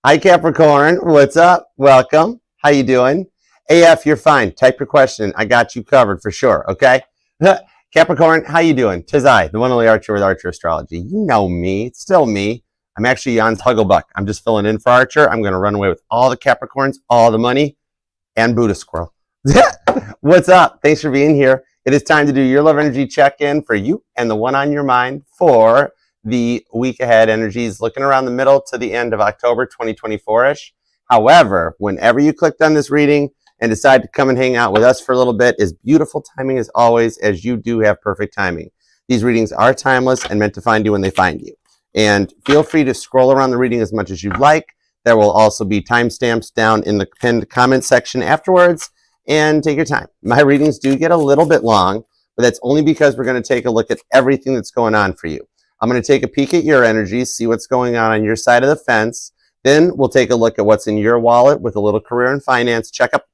Hi, Capricorn. What's up? Welcome. How you doing? AF, you're fine. Type your question. I got you covered for sure, okay? Capricorn, how you doing? 'Tis I, the one only Archer with Archer Astrology. You know me. It's still me. I'm actually Jan's Hugglebuck. I'm just filling in for Archer. I'm going to run away with all the Capricorns, all the money, and Buddha Squirrel. What's up? Thanks for being here. It is time to do your love energy check-in for you and the one on your mind for the week ahead energies, looking around the middle to the end of October 2024-ish. However, whenever you clicked on this reading and decide to come and hang out with us for a little bit, is beautiful timing as always, as you do have perfect timing. These readings are timeless and meant to find you when they find you. And feel free to scroll around the reading as much as you'd like. There will also be timestamps down in the pinned comment section afterwards, and take your time. My readings do get a little bit long, but that's only because we're going to take a look at everything that's going on for you. I'm going to take a peek at your energies, see what's going on your side of the fence. Then we'll take a look at what's in your wallet with a little career and finance checkup.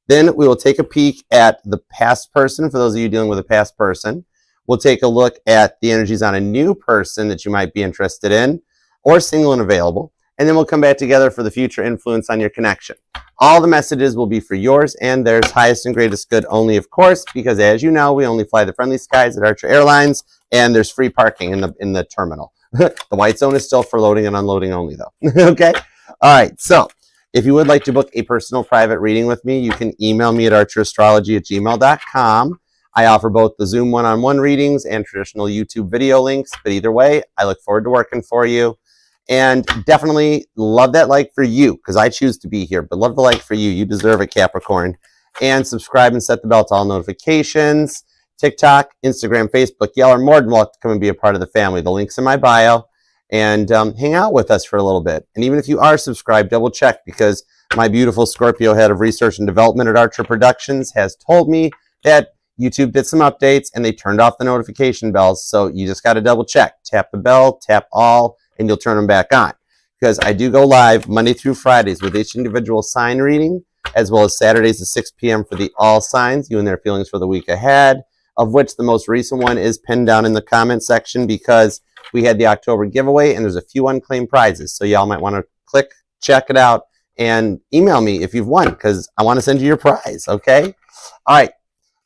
Then we will take a peek at the past person, for those of you dealing with a past person. We'll take a look at the energies on a new person that you might be interested in, or single and available. And then we'll come back together for the future influence on your connection. All the messages will be for yours and theirs, highest and greatest good only, of course, because as you know, we only fly the friendly skies at Archer Airlines, and there's free parking in the terminal. The white zone is still for loading and unloading only, though. Okay? All right. So if you would like to book a personal private reading with me, you can email me at archerastrology@gmail.com. I offer both the Zoom one-on-one readings and traditional YouTube video links, but either way, I look forward to working for you. And definitely love that like for you, because I choose to be here, but love the like for you. You deserve it, Capricorn. And subscribe and set the bell to all notifications. TikTok, Instagram, Facebook, y'all are more than welcome to come and be a part of the family. The link's in my bio. And hang out with us for a little bit. And even if you are subscribed, double check, because my beautiful Scorpio head of research and development at Archer Productions has told me that YouTube did some updates and they turned off the notification bells. So you just got to double check. Tap the bell, tap all, and you'll turn them back on. Because I do go live Monday through Fridays with each individual sign reading, as well as Saturdays at 6 p.m. for the all signs, you and their feelings for the week ahead, of which the most recent one is pinned down in the comment section because we had the October giveaway and there's a few unclaimed prizes. So y'all might want to click, check it out, and email me if you've won, because I want to send you your prize, okay? All right.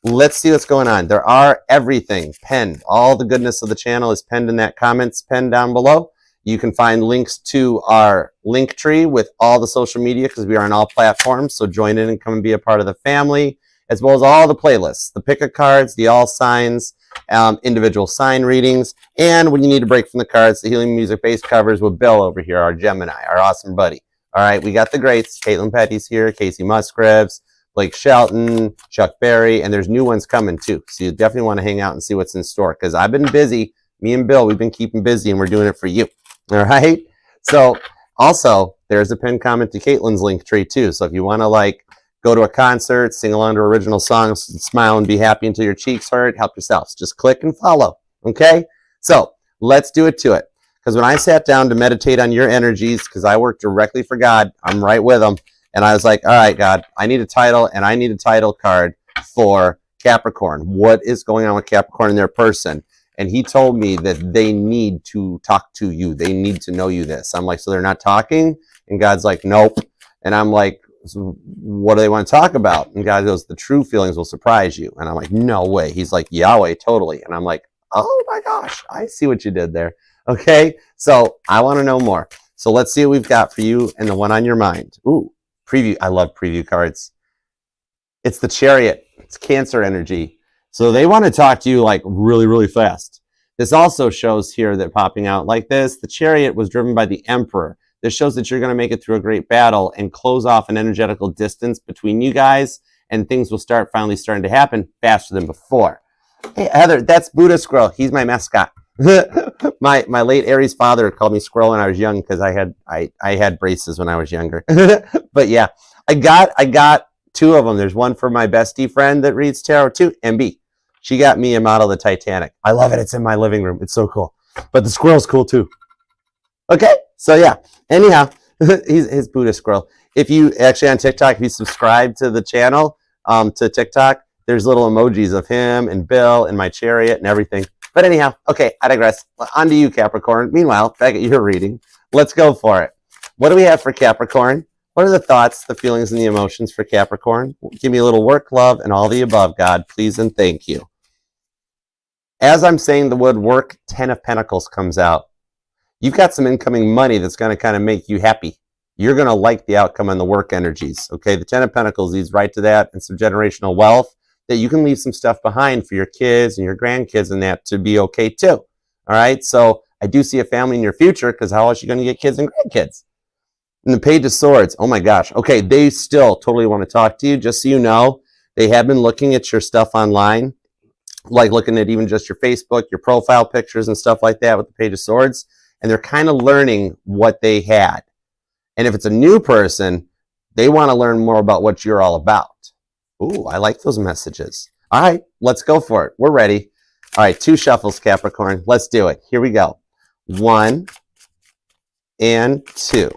Let's see what's going on. There are everything penned. All the goodness of the channel is penned in that comments pinned down below. You can find links to our link tree with all the social media, because we are on all platforms. So join in and come and be a part of the family, as well as all the playlists, the pick a cards, the all signs, individual sign readings, and when you need a break from the cards, the healing music base covers with Bill over here, our Gemini, our awesome buddy. All right, we got the greats. Caitlin Petty's here, Casey Musgraves, Blake Shelton, Chuck Berry, and there's new ones coming too. So you definitely want to hang out and see what's in store, because I've been busy. Me and Bill, we've been keeping busy, and we're doing it for you. All right. So also, there's a pinned comment to Caitlin's link tree too. So if you want to like go to a concert, sing along to original songs, smile and be happy until your cheeks hurt, help yourselves. Just click and follow. Okay. So let's do it to it. Because when I sat down to meditate on your energies, because I work directly for God, I'm right with him. And I was like, all right, God, I need a title, and I need a title card for Capricorn. What is going on with Capricorn and their person? And he told me that they need to talk to you. They need to know you this. I'm like, so they're not talking? And God's like, nope. And I'm like, so what do they want to talk about? And God goes, the true feelings will surprise you. And I'm like, no way. He's like, Yahweh, totally. And I'm like, oh my gosh, I see what you did there. Okay, so I want to know more. So let's see what we've got for you and the one on your mind. Ooh, preview. I love preview cards. It's the Chariot. It's Cancer energy. So they want to talk to you like really, really fast. This also shows here that popping out like this, the Chariot was driven by the Emperor. This shows that you're going to make it through a great battle and close off an energetical distance between you guys, and things will start finally starting to happen faster than before. Hey, Heather, that's Buddha Squirrel. He's my mascot. my late Aries father called me Squirrel when I was young, because I had braces when I was younger. But yeah, I got two of them. There's one for my bestie friend that reads tarot too, MB. She got me a model of the Titanic. I love it. It's in my living room. It's so cool. But the squirrel's cool too. Okay, so yeah. Anyhow, he's Buddha Squirrel. If you actually on TikTok, if you subscribe to the channel, to TikTok, there's little emojis of him and Bill and my Chariot and everything. But anyhow, okay, I digress. On to you, Capricorn. Meanwhile, back at your reading, let's go for it. what do we have for Capricorn? What are the thoughts, the feelings, and the emotions for Capricorn? Give me a little work, love, and all the above, God, please and thank you. As I'm saying the word work, 10 of Pentacles comes out. You've got some incoming money that's going to kind of make you happy. You're going to like the outcome on the work energies. Okay, the 10 of Pentacles leads right to that, and some generational wealth that you can leave some stuff behind for your kids and your grandkids and that to be okay too. All right, so I do see a family in your future, because how else are you going to get kids and grandkids? And the Page of Swords, oh my gosh. Okay, they still totally want to talk to you. Just so you know, they have been looking at your stuff online, like looking at even just your Facebook, your profile pictures and stuff like that with the Page of Swords, and they're kind of learning what they had. And if it's a new person, they want to learn more about what you're all about. Ooh, I like those messages. All right, let's go for it. We're ready. All right, 2 shuffles, Capricorn. Let's do it. Here we go. 1 and 2.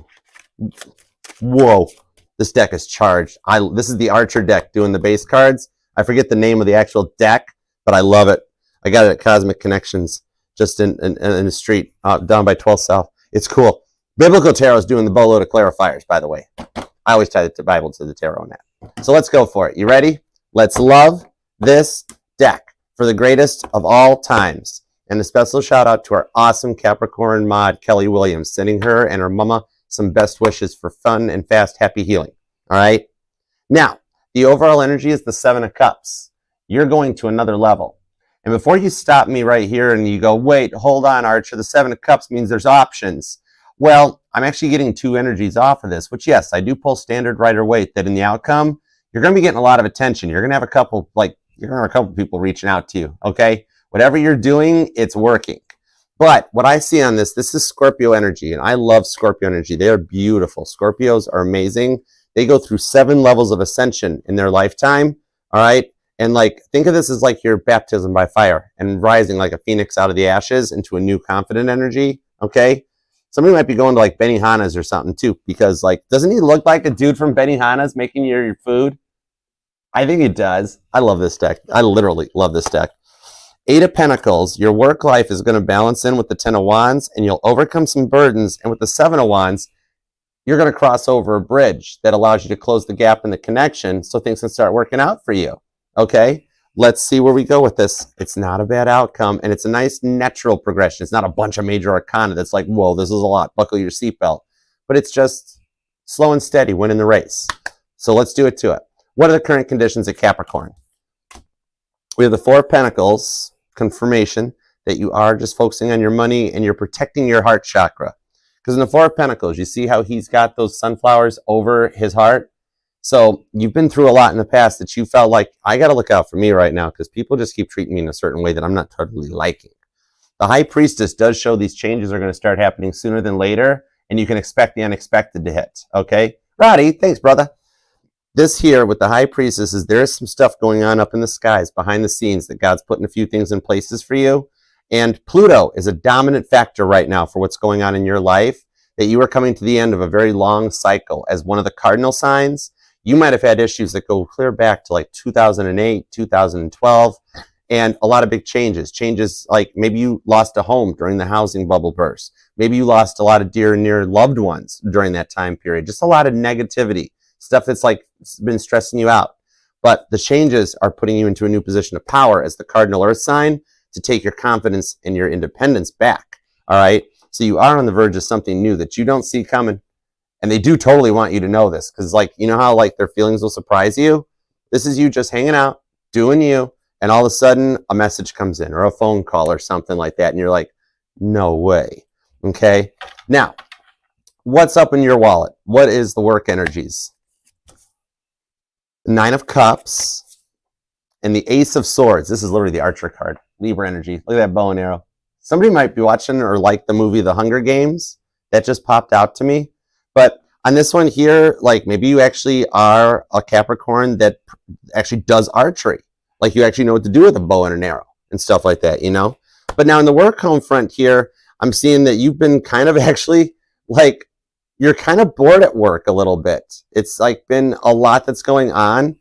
Whoa, this deck is charged. This is the Archer deck doing the base cards. I forget the name of the actual deck, but I love it. I got it at Cosmic Connections, just in the street, down by 12 South. It's cool. Biblical Tarot is doing the boatload of clarifiers, by the way. I always tie the Bible to the tarot net. So let's go for it. You ready? Let's love this deck for the greatest of all times. And a special shout out to our awesome Capricorn mod, Kelly Williams, sending her and her mama some best wishes for fun and fast, happy healing. All right? Now, the overall energy is the 7 of Cups. You're going to another level. And before you stop me right here and you go, wait, hold on, Archer, the 7 of Cups means there's options. Well, I'm actually getting 2 energies off of this, which, yes, I do pull standard Rider-Waite, that in the outcome, you're going to be getting a lot of attention. You're going to have a couple, people reaching out to you, okay? Whatever you're doing, it's working. But what I see on this is Scorpio energy, and I love Scorpio energy. They are beautiful. Scorpios are amazing. They go through 7 levels of ascension in their lifetime, all right? And think of this as like your baptism by fire and rising like a phoenix out of the ashes into a new confident energy, okay? Somebody might be going to Benihana's or something too, because doesn't he look like a dude from Benihana's making your food? I think he does. I love this deck. I literally love this deck. 8 of Pentacles, your work life is going to balance in with the 10 of Wands, and you'll overcome some burdens. And with the 7 of Wands, you're going to cross over a bridge that allows you to close the gap in the connection so things can start working out for you. Okay? Let's see where we go with this. It's not a bad outcome, and it's a nice natural progression. It's not a bunch of major arcana that's like, whoa, this is a lot. Buckle your seatbelt. But it's just slow and steady, winning the race. So let's do it to it. What are the current conditions at Capricorn? We have the 4 of Pentacles, confirmation that you are just focusing on your money and you're protecting your heart chakra. Because in the 4 of Pentacles, you see how he's got those sunflowers over his heart? So you've been through a lot in the past that you felt like, I got to look out for me right now because people just keep treating me in a certain way that I'm not totally liking. The High Priestess does show these changes are going to start happening sooner than later, and you can expect the unexpected to hit, okay? Roddy, thanks, brother. This here with the High Priestess is there is some stuff going on up in the skies behind the scenes that God's putting a few things in places for you. And Pluto is a dominant factor right now for what's going on in your life, that you are coming to the end of a very long cycle. As one of the cardinal signs, you might have had issues that go clear back to 2008, 2012, and a lot of big changes. Changes like maybe you lost a home during the housing bubble burst. Maybe you lost a lot of dear and near loved ones during that time period. Just a lot of negativity. Stuff that's been stressing you out. But the changes are putting you into a new position of power as the cardinal earth sign to take your confidence and your independence back. All right. So you are on the verge of something new that you don't see coming. And they do totally want you to know this. Because you know how their feelings will surprise you? This is you just hanging out, doing you. And all of a sudden a message comes in or a phone call or something like that. And you're like, no way. Okay. Now, what's up in your wallet? What is the work energies? 9 of Cups and the Ace of Swords. This is literally the Archer card. Libra energy. Look at that bow and arrow. Somebody might be watching or like the movie The Hunger Games. That just popped out to me. But on this one here, maybe you actually are a Capricorn that actually does archery. You actually know what to do with a bow and an arrow and stuff like that, you know? But now in the work home front here, I'm seeing that you've been kind of actually you're kind of bored at work a little bit. It's been a lot that's going on.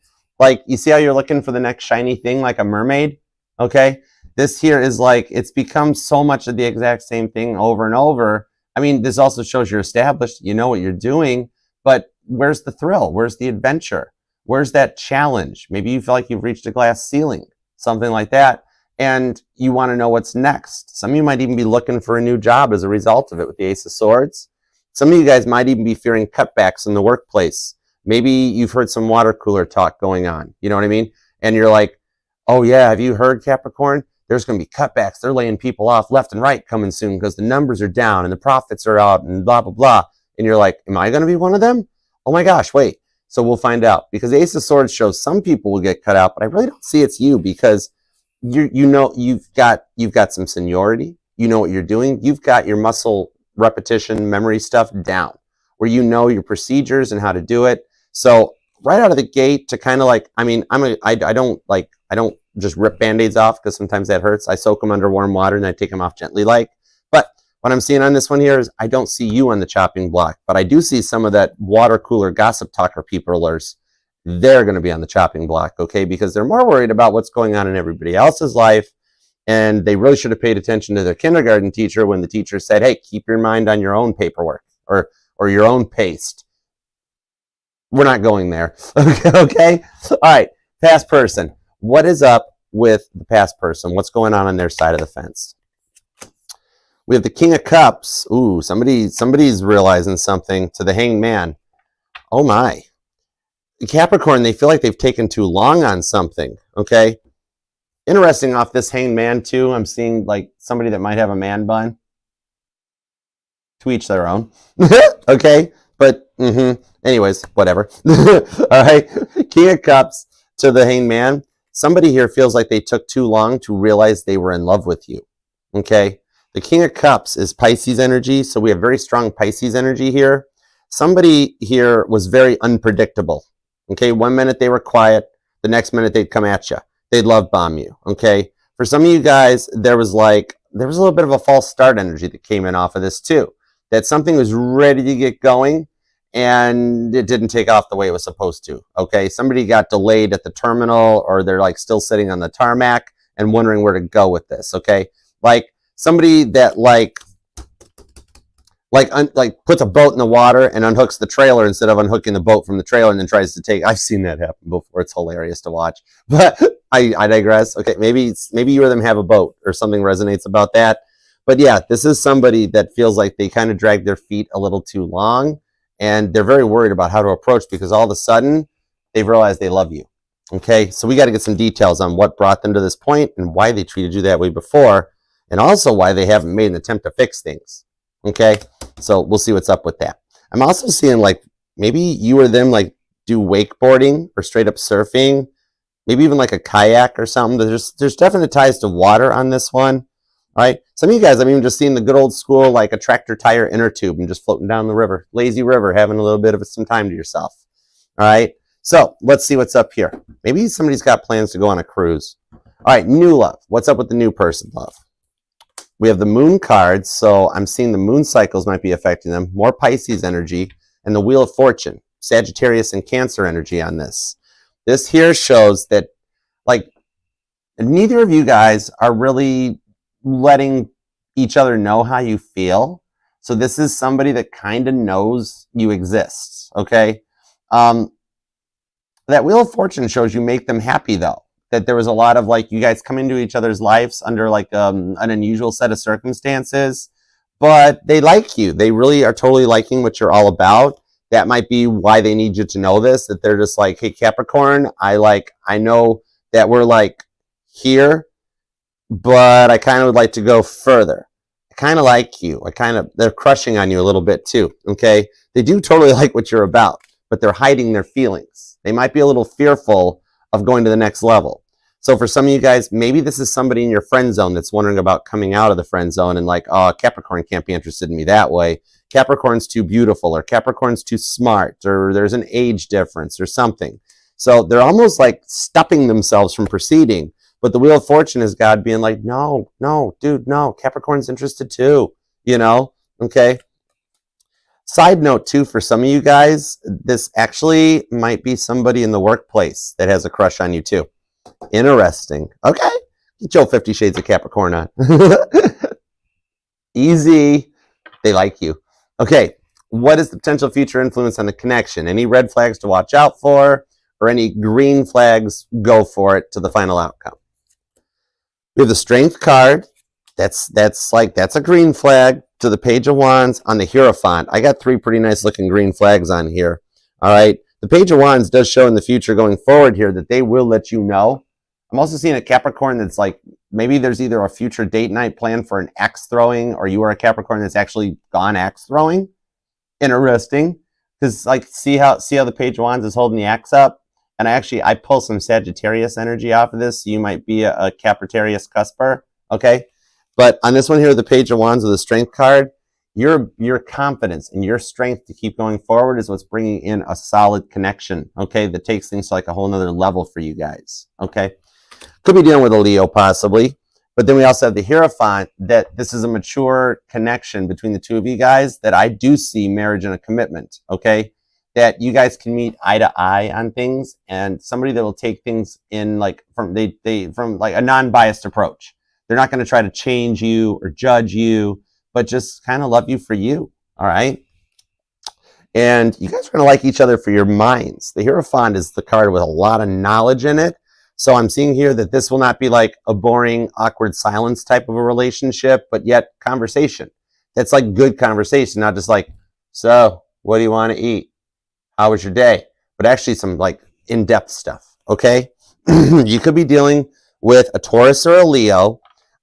You see how you're looking for the next shiny thing like a mermaid? Okay. This here is it's become so much of the exact same thing over and over I mean, this also shows you're established, you know what you're doing, but where's the thrill? Where's the adventure? Where's that challenge? Maybe you feel like you've reached a glass ceiling, something like that, and you want to know what's next. Some of you might even be looking for a new job as a result of it with the Ace of Swords. Some of you guys might even be fearing cutbacks in the workplace. Maybe you've heard some water cooler talk going on, you know what I mean? And you're like, oh yeah, have you heard, Capricorn? There's going to be cutbacks. They're laying people off left and right coming soon because the numbers are down and the profits are out and blah, blah, blah. And you're like, am I going to be one of them? Oh my gosh, wait. So we'll find out, because the Ace of Swords shows some people will get cut out, but I really don't see it's you, because you know you've got some seniority. You know what you're doing. You've got your muscle repetition memory stuff down, where you know your procedures and how to do it. So right out of the gate, to kind of like, I mean, I don't just rip band-aids off, because sometimes that hurts. I soak them under warm water and I take them off gently, like. But what I'm seeing on this one here is I don't see you on the chopping block, but I do see some of that water cooler gossip talker peoplers. They're going to be on the chopping block, okay? Because they're more worried about what's going on in everybody else's life, and they really should have paid attention to their kindergarten teacher when the teacher said, hey, keep your mind on your own paperwork or your own paste. We're not going there, okay? All right, past person. What is up with the past person? What's going on their side of the fence? We have the King of Cups. Ooh, somebody's realizing something. To the Hanged Man. Oh my. Capricorn, they feel like they've taken too long on something, okay? Interesting, off this Hanged Man too, I'm seeing like somebody that might have a man bun. To each their own. Okay? But, anyways, whatever. All right? King of Cups to the Hanged Man. Somebody here feels like they took too long to realize they were in love with you, okay? The King of Cups is Pisces energy, so we have very strong Pisces energy here. Somebody here was very unpredictable, okay? One minute they were quiet, the next minute they'd come at you. They'd love bomb you, okay? For some of you guys, there was a little bit of a false start energy that came in off of this too. That something was ready to get going, and it didn't take off the way it was supposed to, okay? Somebody got delayed at the terminal, or they're like still sitting on the tarmac and wondering where to go with this, okay? Like somebody that puts a boat in the water and unhooks the trailer instead of unhooking the boat from the trailer, and then tries to take, I've seen that happen before. It's hilarious to watch, but I digress. Okay, maybe you or them have a boat or something resonates about that. But yeah, this is somebody that feels like they kind of dragged their feet a little too long, and they're very worried about how to approach, because all of a sudden they've realized they love you. Okay, so we got to get some details on what brought them to this point and why they treated you that way before, and also why they haven't made an attempt to fix things. Okay, so we'll see what's up with that. I'm also seeing like maybe you or them like do wakeboarding or straight up surfing, maybe even like a kayak or something. There's definite ties to water on this one. All right, some of you guys, I'm even just seeing the good old school like a tractor tire inner tube and just floating down the river, lazy river, having a little bit of some time to yourself. All right, so let's see what's up here. Maybe somebody's got plans to go on a cruise. All right, new love. What's up with the new person love? We have the moon cards, so I'm seeing the moon cycles might be affecting them. More Pisces energy, and the Wheel of Fortune, Sagittarius and Cancer energy on this. This here shows that like neither of you guys are really letting each other know how you feel. So this is somebody that kind of knows you exist, okay? That Wheel of Fortune shows you make them happy though. That there was a lot of like you guys come into each other's lives under like an unusual set of circumstances, but they like you. They really are totally liking what you're all about. That might be why they need you to know this, that they're just like, hey, Capricorn, I know that we're like here, but I kind of would like to go further. I kind of like you. They're crushing on you a little bit too, okay? They do totally like what you're about, but they're hiding their feelings. They might be a little fearful of going to the next level. So for some of you guys, maybe this is somebody in your friend zone that's wondering about coming out of the friend zone and like, oh, Capricorn can't be interested in me that way. Capricorn's too beautiful, or Capricorn's too smart, or there's an age difference or something. So they're almost like stopping themselves from proceeding. But the Wheel of Fortune is God being like, no, dude, no, Capricorn's interested too, you know, okay? Side note too, for some of you guys, this actually might be somebody in the workplace that has a crush on you too. Interesting. Okay. Get your 50 Shades of Capricorn on. Easy. They like you. Okay, what is the potential future influence on the connection? Any red flags to watch out for, or any green flags? Go for it to the final outcome. We have the Strength card. That's a green flag. To the Page of Wands on the Hierophant. I got 3 pretty nice looking green flags on here. All right. The Page of Wands does show in the future going forward here that they will let you know. I'm also seeing a Capricorn that's like, maybe there's either a future date night plan for an axe throwing, or you are a Capricorn that's actually gone axe throwing. Interesting. Because like, see how the Page of Wands is holding the axe up? And I pull some Sagittarius energy off of this. So you might be a Capricornarius cusper. Okay. But on this one here, the Page of Wands with the Strength card, your confidence and your strength to keep going forward is what's bringing in a solid connection, okay, that takes things to like a whole nother level for you guys, okay? Could be dealing with a Leo possibly, but then we also have the Hierophant, that this is a mature connection between the two of you guys, that I do see marriage and a commitment, okay? That you guys can meet eye to eye on things, and somebody that will take things in like from like a non-biased approach. They're not going to try to change you or judge you, but just kind of love you for you, all right? And you guys are going to like each other for your minds. The Hierophant is the card with a lot of knowledge in it. So I'm seeing here that this will not be like a boring, awkward silence type of a relationship, but yet conversation. That's like good conversation, not just like, so what do you want to eat? How was your day? But actually some like in-depth stuff, okay? You could be dealing with a Taurus or a Leo.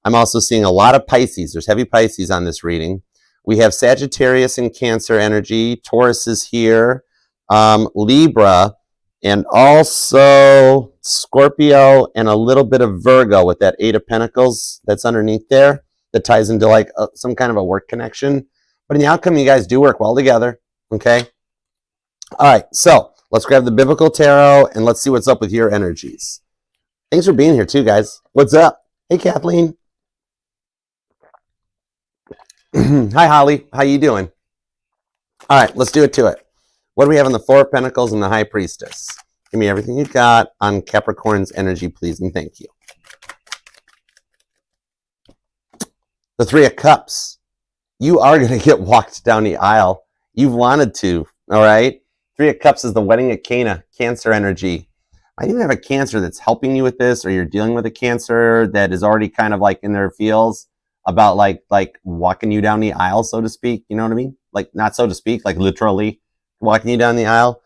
I'm also seeing a lot of Pisces. There's heavy Pisces on this reading. We have Sagittarius and Cancer energy. Taurus is here. Libra, and also Scorpio, and a little bit of Virgo with that 8 of Pentacles that's underneath there that ties into like some kind of a work connection. But in the outcome, you guys do work well together, okay? All right, so let's grab the Biblical Tarot and let's see what's up with your energies. Thanks for being here too, guys. What's up? Hey, Kathleen. Hi, Holly. How you doing? All right, let's do it to it. What do we have on the 4 of Pentacles and the High Priestess? Give me everything you got on Capricorn's energy, please, and thank you. The 3 of Cups. You are going to get walked down the aisle. You've wanted to, all right? 3 of Cups is the wedding at Cana, Cancer energy. I even have a Cancer that's helping you with this, or you're dealing with a Cancer that is already kind of like in their feels about like walking you down the aisle, so to speak. You know what I mean? Like, not so to speak, like literally walking you down the aisle.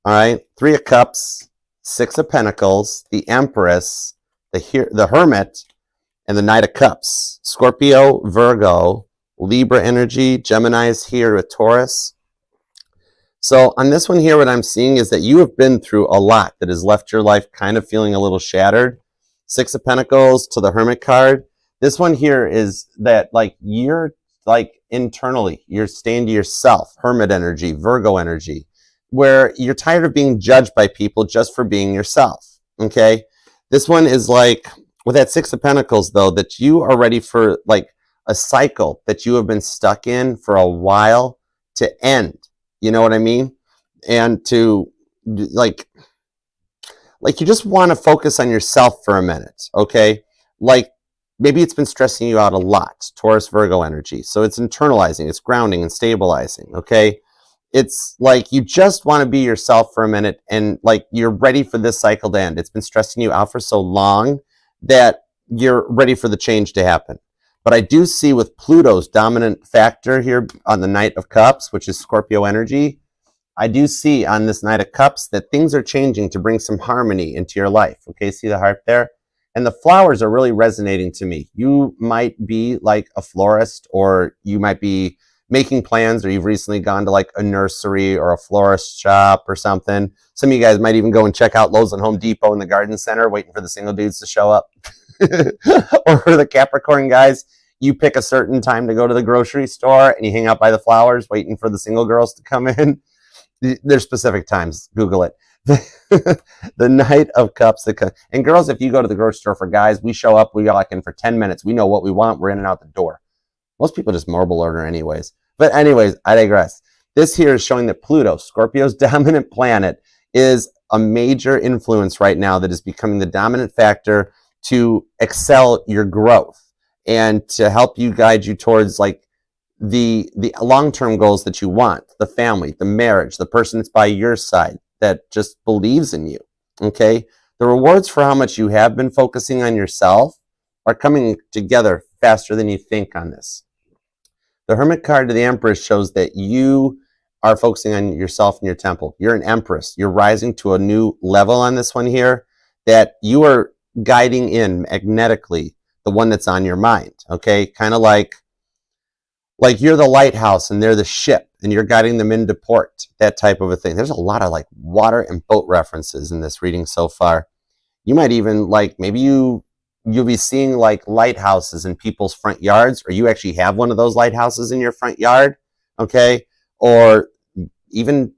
All right. 3 of Cups, 6 of Pentacles, the Empress, the Hermit, and the Knight of Cups. Scorpio, Virgo, Libra energy. Gemini is here with Taurus. So on this one here, what I'm seeing is that you have been through a lot that has left your life kind of feeling a little shattered. 6 of Pentacles to the Hermit card. This one here is that like you're like internally, you're staying to yourself. Hermit energy, Virgo energy, where you're tired of being judged by people just for being yourself, okay? This one is like, with that 6 of Pentacles though, that you are ready for like a cycle that you have been stuck in for a while to end. You know what I mean? And to like you just want to focus on yourself for a minute, okay? Like maybe it's been stressing you out a lot, Taurus, Virgo energy. So it's internalizing, it's grounding and stabilizing, okay? It's like you just want to be yourself for a minute, and like you're ready for this cycle to end. It's been stressing you out for so long that you're ready for the change to happen. But I do see with Pluto's dominant factor here on the Knight of Cups, which is Scorpio energy, I do see on this Knight of Cups that things are changing to bring some harmony into your life. Okay, see the heart there? And the flowers are really resonating to me. You might be like a florist, or you might be making plans, or you've recently gone to like a nursery or a florist shop or something. Some of you guys might even go and check out Lowe's and Home Depot in the garden center, waiting for the single dudes to show up. Or for the Capricorn guys, you pick a certain time to go to the grocery store and you hang out by the flowers waiting for the single girls to come in. There's specific times. Google it. The Knight of Cups. And girls, if you go to the grocery store, for guys, we show up, we lock in for 10 minutes. We know what we want. We're in and out the door. Most people just mobile order anyways. But anyways, I digress. This here is showing that Pluto, Scorpio's dominant planet, is a major influence right now that is becoming the dominant factor to excel your growth and to help you guide you towards like the long-term goals that you want, the family, the marriage, the person that's by your side that just believes in you, okay? The rewards for how much you have been focusing on yourself are coming together faster than you think on this. The Hermit card to the Empress shows that you are focusing on yourself and your temple. You're an Empress. You're rising to a new level on this one here, that you are guiding in magnetically the one that's on your mind, okay? Kind of like you're the lighthouse and they're the ship and you're guiding them into port, that type of a thing. There's a lot of like water and boat references in this reading so far. You might even maybe you'll be seeing like lighthouses in people's front yards, or you actually have one of those lighthouses in your front yard, okay? Or even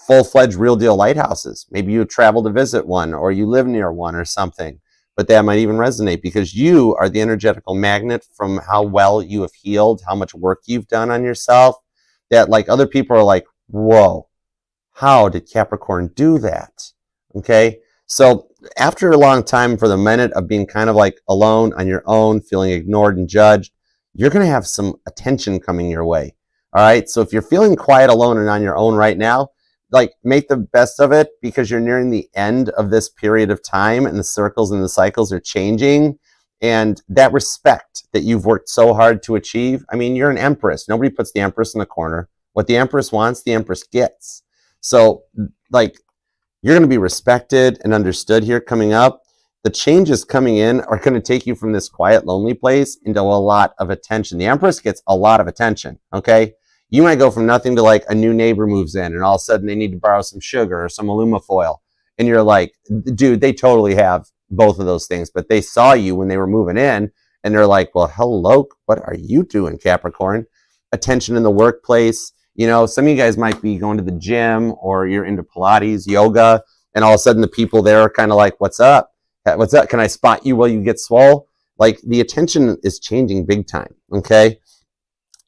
full-fledged real deal lighthouses. Maybe you travel to visit one, or you live near one or something. But that might even resonate because you are the energetical magnet from how well you have healed, how much work you've done on yourself, that like other people are like, whoa, how did Capricorn do that? Okay. So after a long time, for the minute of being kind of like alone on your own, feeling ignored and judged, you're going to have some attention coming your way. All right. So if you're feeling quiet, alone, and on your own right now, make the best of it, because you're nearing the end of this period of time and the circles and the cycles are changing. And that respect that you've worked so hard to achieve, I mean, you're an Empress. Nobody puts the Empress in the corner. What the Empress wants, the Empress gets. So you're going to be respected and understood here coming up. The changes coming in are going to take you from this quiet, lonely place into a lot of attention. The Empress gets a lot of attention, okay? You might go from nothing to like a new neighbor moves in and all of a sudden they need to borrow some sugar or some aluminfoil. And you're like, dude, they totally have both of those things, but they saw you when they were moving in and they're like, well, hello, what are you doing, Capricorn? Attention in the workplace. You know, some of you guys might be going to the gym or you're into Pilates, yoga, and all of a sudden the people there are kind of like, what's up? What's up? Can I spot you while you get swole? Like the attention is changing big time, okay?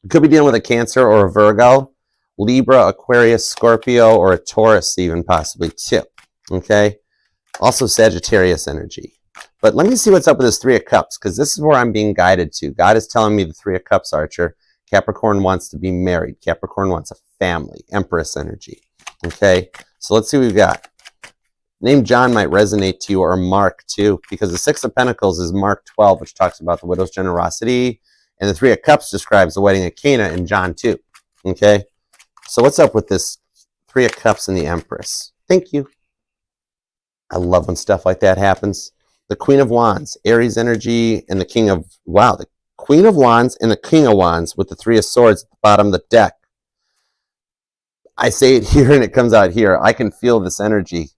You could be dealing with a Cancer or a Virgo, Libra, Aquarius, Scorpio, or a Taurus even possibly too, okay? Also Sagittarius energy. But let me see what's up with this Three of Cups, because this is where I'm being guided to. God is telling me the Three of Cups, Archer. Capricorn wants to be married. Capricorn wants a family. Empress energy, okay? So let's see what we've got. Name John might resonate to you, or Mark too, because the Six of Pentacles is Mark 12, which talks about the widow's generosity. And the Three of Cups describes the wedding of Cana in John 2. Okay? So what's up with this Three of Cups and the Empress? Thank you. I love when stuff like that happens. The Queen of Wands, Aries energy, and the King of... Wow, the Queen of Wands and the King of Wands with the Three of Swords at the bottom of the deck. I say it here and it comes out here. I can feel this energy.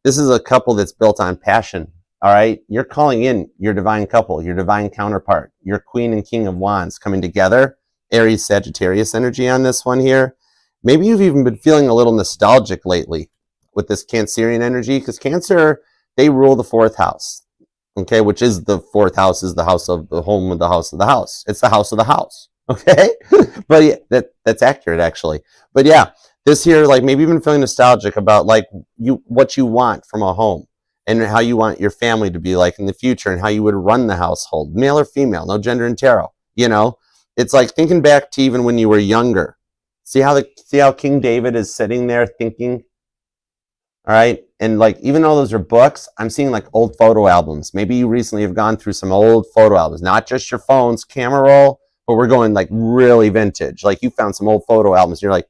This is a couple that's built on passion. All right, you're calling in your divine couple, your divine counterpart, your Queen and King of Wands coming together. Aries, Sagittarius energy on this one here. Maybe you've even been feeling a little nostalgic lately with this Cancerian energy, because Cancer, they rule the fourth house, okay, which is the fourth house, is the house of the home of the house of the house. It's the house of the house, okay? But yeah, that's accurate, actually. But yeah, this here, maybe you've been feeling nostalgic about what you want from a home, and how you want your family to be like in the future, and how you would run the household, male or female, no gender in tarot. You know, it's like thinking back to even when you were younger. See how King David is sitting there thinking. All right, and even though those are books, I'm seeing old photo albums. Maybe you recently have gone through some old photo albums, not just your phone's camera roll, but we're going really vintage. You found some old photo albums. And you're like,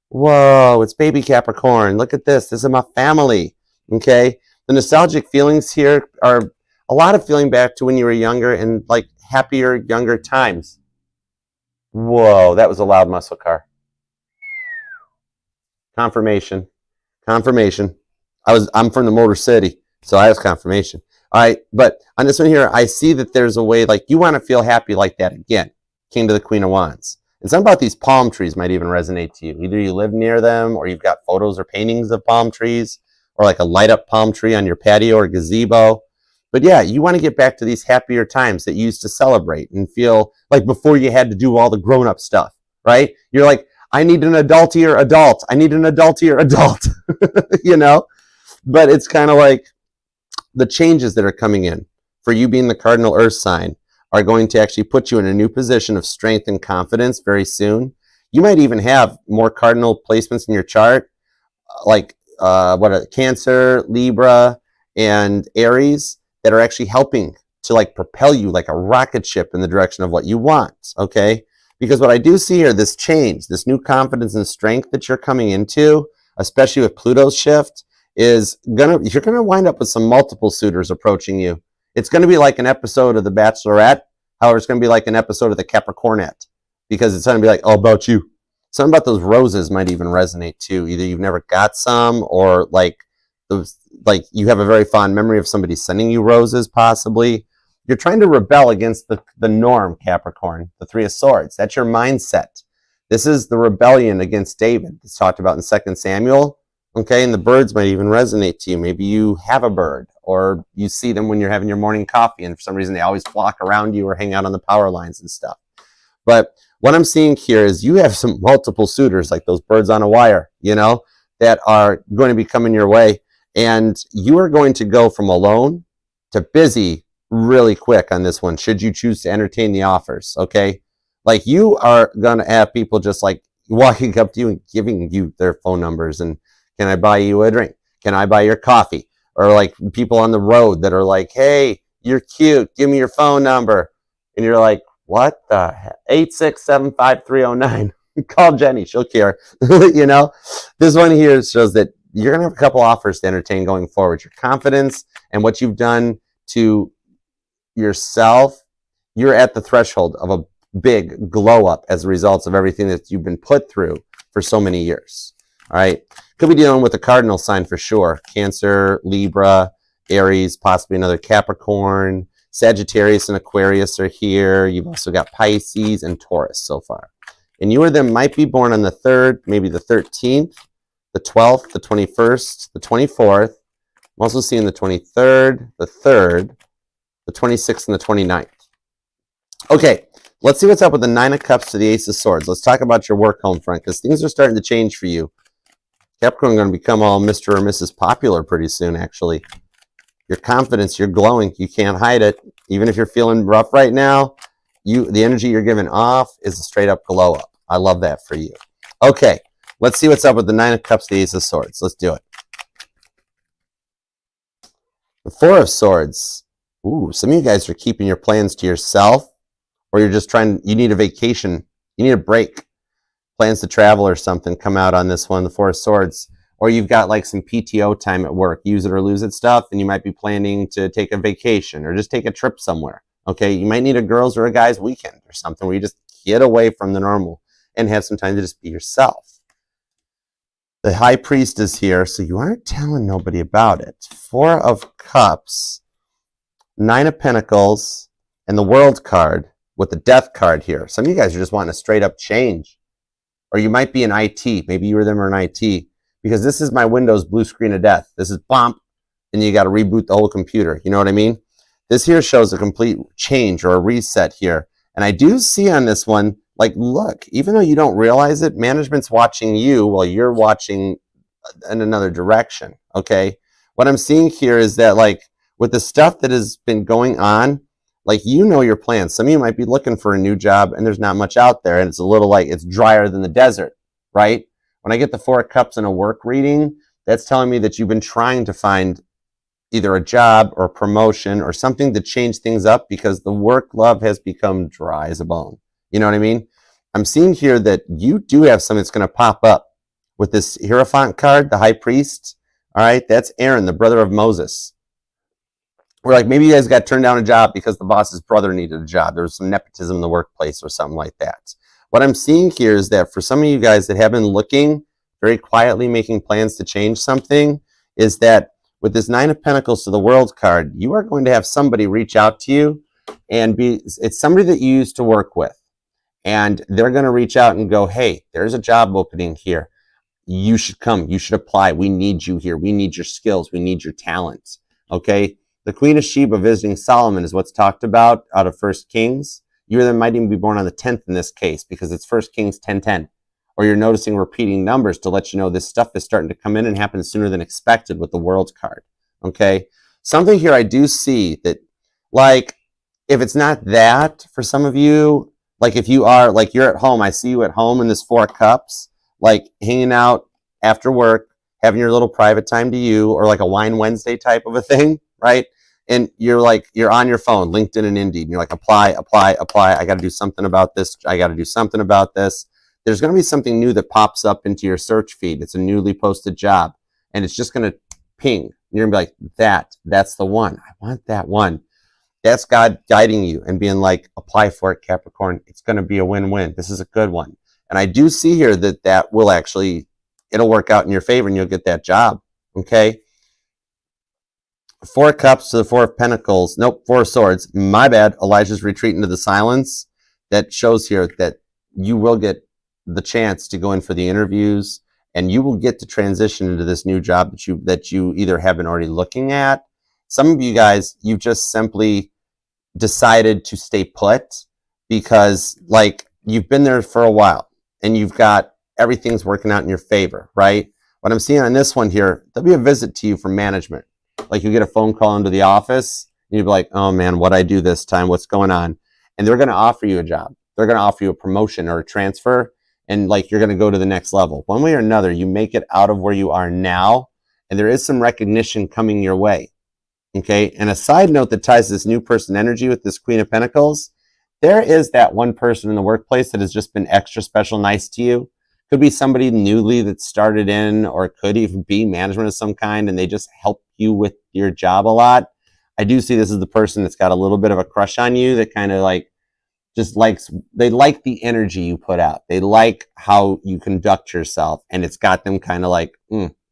whoa, it's baby Capricorn. Look at this. This is my family. Okay. The nostalgic feelings here are a lot of feeling back to when you were younger and happier, younger times. Whoa, that was a loud muscle car. Confirmation. Confirmation. I'm from the Motor City, so I have confirmation. All right, but on this one here, I see that there's a way you want to feel happy like that again. King to the Queen of Wands. And something about these palm trees might even resonate to you. Either you live near them, or you've got photos or paintings of palm trees, or a light up palm tree on your patio or gazebo. But yeah, you want to get back to these happier times that you used to celebrate and feel before you had to do all the grown up stuff, right? You're like, I need an adultier adult. I need an adultier adult, you know? But it's kind of the changes that are coming in for you being the cardinal earth sign are going to actually put you in a new position of strength and confidence very soon. You might even have more cardinal placements in your chart, like Cancer, Libra, and Aries, that are actually helping to like propel you like a rocket ship in the direction of what you want, okay? Because what I do see here, this change, this new confidence and strength that you're coming into, especially with Pluto's shift, is you're gonna wind up with some multiple suitors approaching you. It's gonna be like an episode of The Bachelorette. However, it's gonna be like an episode of the Capricornette, because it's gonna be like all about you. Something about those roses might even resonate too. Either you've never got some, or like you have a very fond memory of somebody sending you roses, possibly. You're trying to rebel against the norm, Capricorn, the Three of Swords. That's your mindset. This is the rebellion against David. It's talked about in 2 Samuel. Okay, and the birds might even resonate to you. Maybe you have a bird, or you see them when you're having your morning coffee, and for some reason they always flock around you or hang out on the power lines and stuff. But what I'm seeing here is you have some multiple suitors, like those birds on a wire, you know, that are going to be coming your way. And you are going to go from alone to busy really quick on this one, should you choose to entertain the offers, okay? Like, you are going to have people just like walking up to you and giving you their phone numbers and, can I buy you a drink? Can I buy your coffee? Or like people on the road that are like, hey, you're cute, give me your phone number. And you're like, what the heck? 8675309. Call Jenny, she'll care. You know, this one here shows that you're gonna have a couple offers to entertain going forward. Your confidence and what you've done to yourself, you're at the threshold of a big glow up as a result of everything that you've been put through for so many years. All right, could be dealing with a cardinal sign for sure. Cancer, Libra, Aries, possibly another Capricorn. Sagittarius and Aquarius are here. You've also got Pisces and Taurus so far. And you or them might be born on the 3rd, maybe the 13th, the 12th, the 21st, the 24th. I'm also seeing the 23rd, the 3rd, the 26th, and the 29th. Okay, let's see what's up with the 9 of Cups to the Ace of Swords. Let's talk about your work home front, because things are starting to change for you. Capricorn is going to become all Mr. or Mrs. Popular pretty soon, actually. Your confidence, you're glowing. You can't hide it. Even if you're feeling rough right now, the energy you're giving off is a straight up glow up. I love that for you. Okay, let's see what's up with the 9 of Cups, the Ace of Swords. Let's do it. The 4 of Swords. Ooh, some of you guys are keeping your plans to yourself, or you're just you need a vacation. You need a break. Plans to travel or something come out on this one, the 4 of Swords. Or you've got like some PTO time at work, use it or lose it stuff, and you might be planning to take a vacation or just take a trip somewhere. Okay, you might need a girls' or a guy's weekend or something where you just get away from the normal and have some time to just be yourself. The High Priest is here, so you aren't telling nobody about it. 4 of Cups, 9 of Pentacles, and the World card with the Death card here. Some of you guys are just wanting a straight up change. Or you might be in IT. Maybe you or them are in IT. Because this is my Windows blue screen of death. This is bump, and you got to reboot the whole computer. You know what I mean? This here shows a complete change or a reset here. And I do see on this one, like, look, even though you don't realize it, management's watching you while you're watching in another direction, okay? What I'm seeing here is that, like, with the stuff that has been going on, like, you know your plans. Some of you might be looking for a new job, and there's not much out there, and it's a little like it's drier than the desert, right? When I get the 4 of Cups in a work reading, that's telling me that you've been trying to find either a job or a promotion or something to change things up, because the work love has become dry as a bone. You know what I mean? I'm seeing here that you do have something that's going to pop up with this Hierophant card, the High Priest. All right, that's Aaron, the brother of Moses. Or like maybe you guys got turned down a job because the boss's brother needed a job. There was some nepotism in the workplace or something like that. What I'm seeing here is that for some of you guys that have been looking, very quietly making plans to change something, is that with this 9 of Pentacles to the World card, you are going to have somebody reach out to you, and it's somebody that you used to work with. And they're going to reach out and go, hey, there's a job opening here. You should come. You should apply. We need you here. We need your skills. We need your talents. Okay? The Queen of Sheba visiting Solomon is what's talked about out of 1 Kings. You or them might even be born on the 10th in this case, because it's 1 Kings 10:10. Or you're noticing repeating numbers to let you know this stuff is starting to come in and happen sooner than expected with the World card. Okay? Something here I do see that, like, if it's not that for some of you, like if you are, like you're at home, I see you at home in this 4 cups, like hanging out after work, having your little private time to you, or like a wine Wednesday type of a thing, right? And you're like, you're on your phone, LinkedIn and Indeed, and you're like, apply, apply, apply. I got to do something about this. I got to do something about this. There's going to be something new that pops up into your search feed. It's a newly posted job, and it's just going to ping. You're going to be like, that's the one. I want that one. That's God guiding you and being like, apply for it, Capricorn. It's going to be a win-win. This is a good one. And I do see here that that will actually, it'll work out in your favor and you'll get that job. Okay. 4 cups to the 4 of Pentacles. Nope, 4 of Swords. My bad. Elijah's retreating to the silence. That shows here that you will get the chance to go in for the interviews, and you will get to transition into this new job that you either have been already looking at. Some of you guys, you've just simply decided to stay put because like you've been there for a while and you've got everything's working out in your favor, right? What I'm seeing on this one here, there'll be a visit to you from management. Like you get a phone call into the office and you'll be like, oh man, what'd I do this time? What's going on? And they're going to offer you a job. They're going to offer you a promotion or a transfer, and like you're going to go to the next level. One way or another, you make it out of where you are now, and there is some recognition coming your way. Okay, and a side note that ties this new person energy with this Queen of Pentacles, there is that one person in the workplace that has just been extra special nice to you. Could be somebody newly that started in, or it could even be management of some kind, and they just help you with your job a lot. I do see this as the person that's got a little bit of a crush on you, that kind of like just likes, they like the energy you put out. They like how you conduct yourself, and it's got them kind of like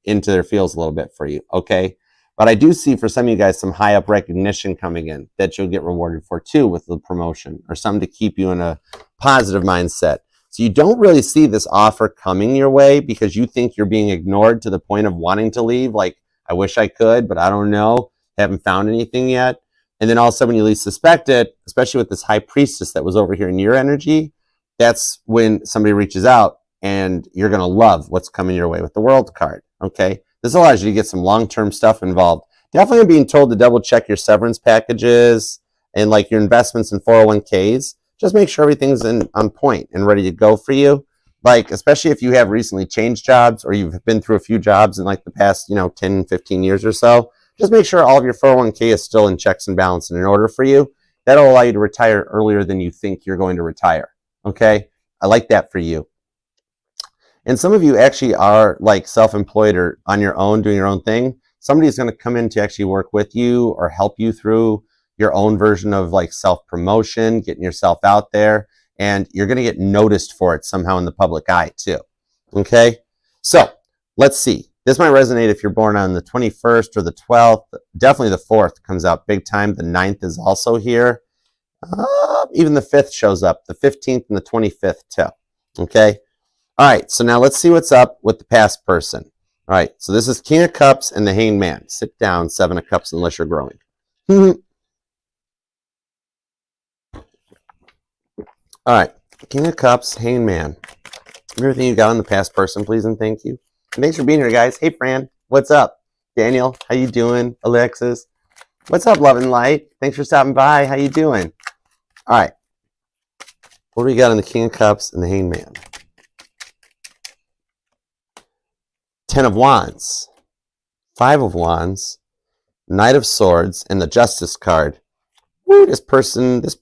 into their feels a little bit for you. Okay. But I do see for some of you guys some high up recognition coming in that you'll get rewarded for too, with the promotion or something to keep you in a positive mindset. So you don't really see this offer coming your way because you think you're being ignored to the point of wanting to leave. Like, I wish I could, but I don't know. Haven't found anything yet. And then all of a sudden when you least suspect it, especially with this high priestess that was over here in your energy, that's when somebody reaches out and you're going to love what's coming your way with the World card. Okay. This allows you to get some long-term stuff involved. Definitely being told to double check your severance packages and like your investments in 401ks. Just make sure everything's on point and ready to go for you. Like, especially if you have recently changed jobs or you've been through a few jobs in like the past, 10, 15 years or so, just make sure all of your 401k is still in checks and balances and in order for you. That'll allow you to retire earlier than you think you're going to retire. Okay? I like that for you. And some of you actually are like self-employed or on your own, doing your own thing. Somebody's going to come in to actually work with you or help you through your own version of like self-promotion, getting yourself out there, and you're going to get noticed for it somehow in the public eye too. Okay? So let's see. This might resonate if you're born on the 21st or the 12th. Definitely the 4th comes out big time. The 9th is also here. Even the 5th shows up. The 15th and the 25th too. Okay? All right, so now let's see what's up with the past person. All right, so this is King of Cups and the Hanged Man. Sit down, 7 of Cups, unless you're growing. All right, King of Cups, Hanged Man. Everything you got on the past person, please and thank you. And thanks for being here, guys. Hey, Fran, what's up? Daniel, how you doing? Alexis, what's up, Love and Light? Thanks for stopping by. How you doing? All right, what do we got on the King of Cups and the Hanged Man? 10 of Wands, 5 of Wands, Knight of Swords, and the Justice card. Woo, this person's,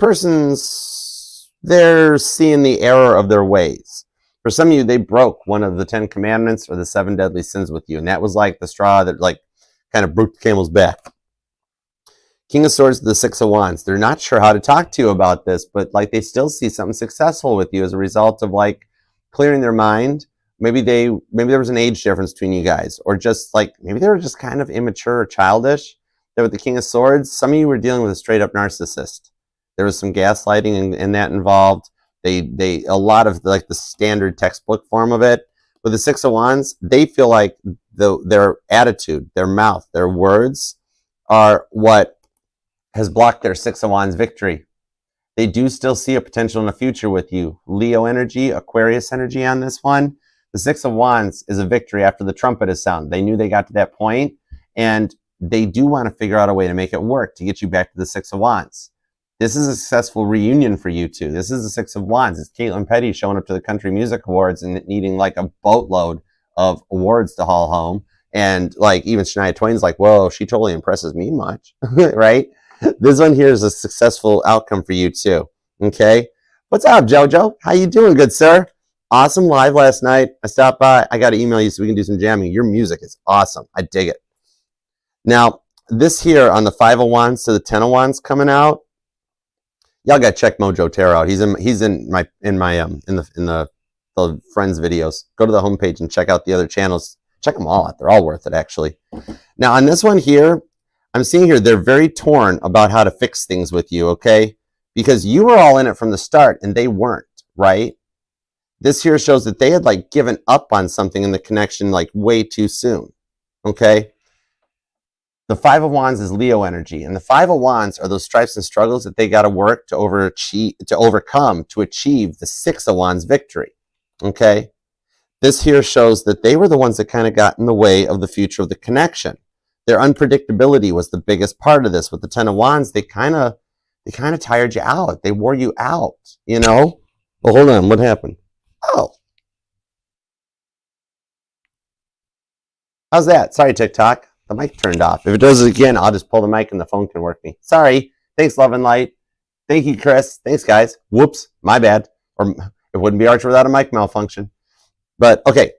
they're seeing the error of their ways. For some of you, they broke one of the 10 commandments or the 7 deadly sins with you. And that was like the straw that like kind of broke the camel's back. King of Swords, the 6 of Wands. They're not sure how to talk to you about this, but like they still see something successful with you as a result of like clearing their mind. Maybe there was an age difference between you guys, or just like, maybe they were just kind of immature or childish. That with the King of Swords, some of you were dealing with a straight up narcissist. There was some gaslighting in that involved. A lot of like the standard textbook form of it. With the 6 of Wands, they feel like their attitude, their mouth, their words are what has blocked their 6 of Wands victory. They do still see a potential in the future with you. Leo energy, Aquarius energy on this one. The 6 of Wands is a victory after the trumpet is sound. They knew they got to that point, and they do want to figure out a way to make it work to get you back to the 6 of Wands. This is a successful reunion for you two. This is the Six of Wands. It's Caitlin Petty showing up to the Country Music Awards and needing like a boatload of awards to haul home. And like even Shania Twain's like, whoa, she totally impresses me much, right? This one here is a successful outcome for you too, okay? What's up, Jojo? How you doing, good sir? Awesome live last night. I stopped by. I got to email you so we can do some jamming. Your music is awesome. I dig it. Now, this here on the 5 of Wands to the 10 of Wands coming out, y'all got to check Mojo Tarot out. He's in the friends videos. Go to the homepage and check out the other channels. Check them all out. They're all worth it, actually. Now, on this one here, I'm seeing here they're very torn about how to fix things with you, okay? Because you were all in it from the start and they weren't, right? This here shows that they had like given up on something in the connection like way too soon, okay? The 5 of Wands is Leo energy, and the 5 of Wands are those stripes and struggles that they got to work to overcome to achieve the 6 of Wands victory, okay? This here shows that they were the ones that kind of got in the way of the future of the connection. Their unpredictability was the biggest part of this. With the 10 of Wands, they kind of tired you out. They wore you out, you know? Well, hold on. What happened? Oh. How's that? Sorry, TikTok. The mic turned off. If it does it again, I'll just pull the mic and the phone can work me. Sorry. Thanks, Love and Light. Thank you, Chris. Thanks, guys. Whoops. My bad. Or it wouldn't be Archer without a mic malfunction. But, okay.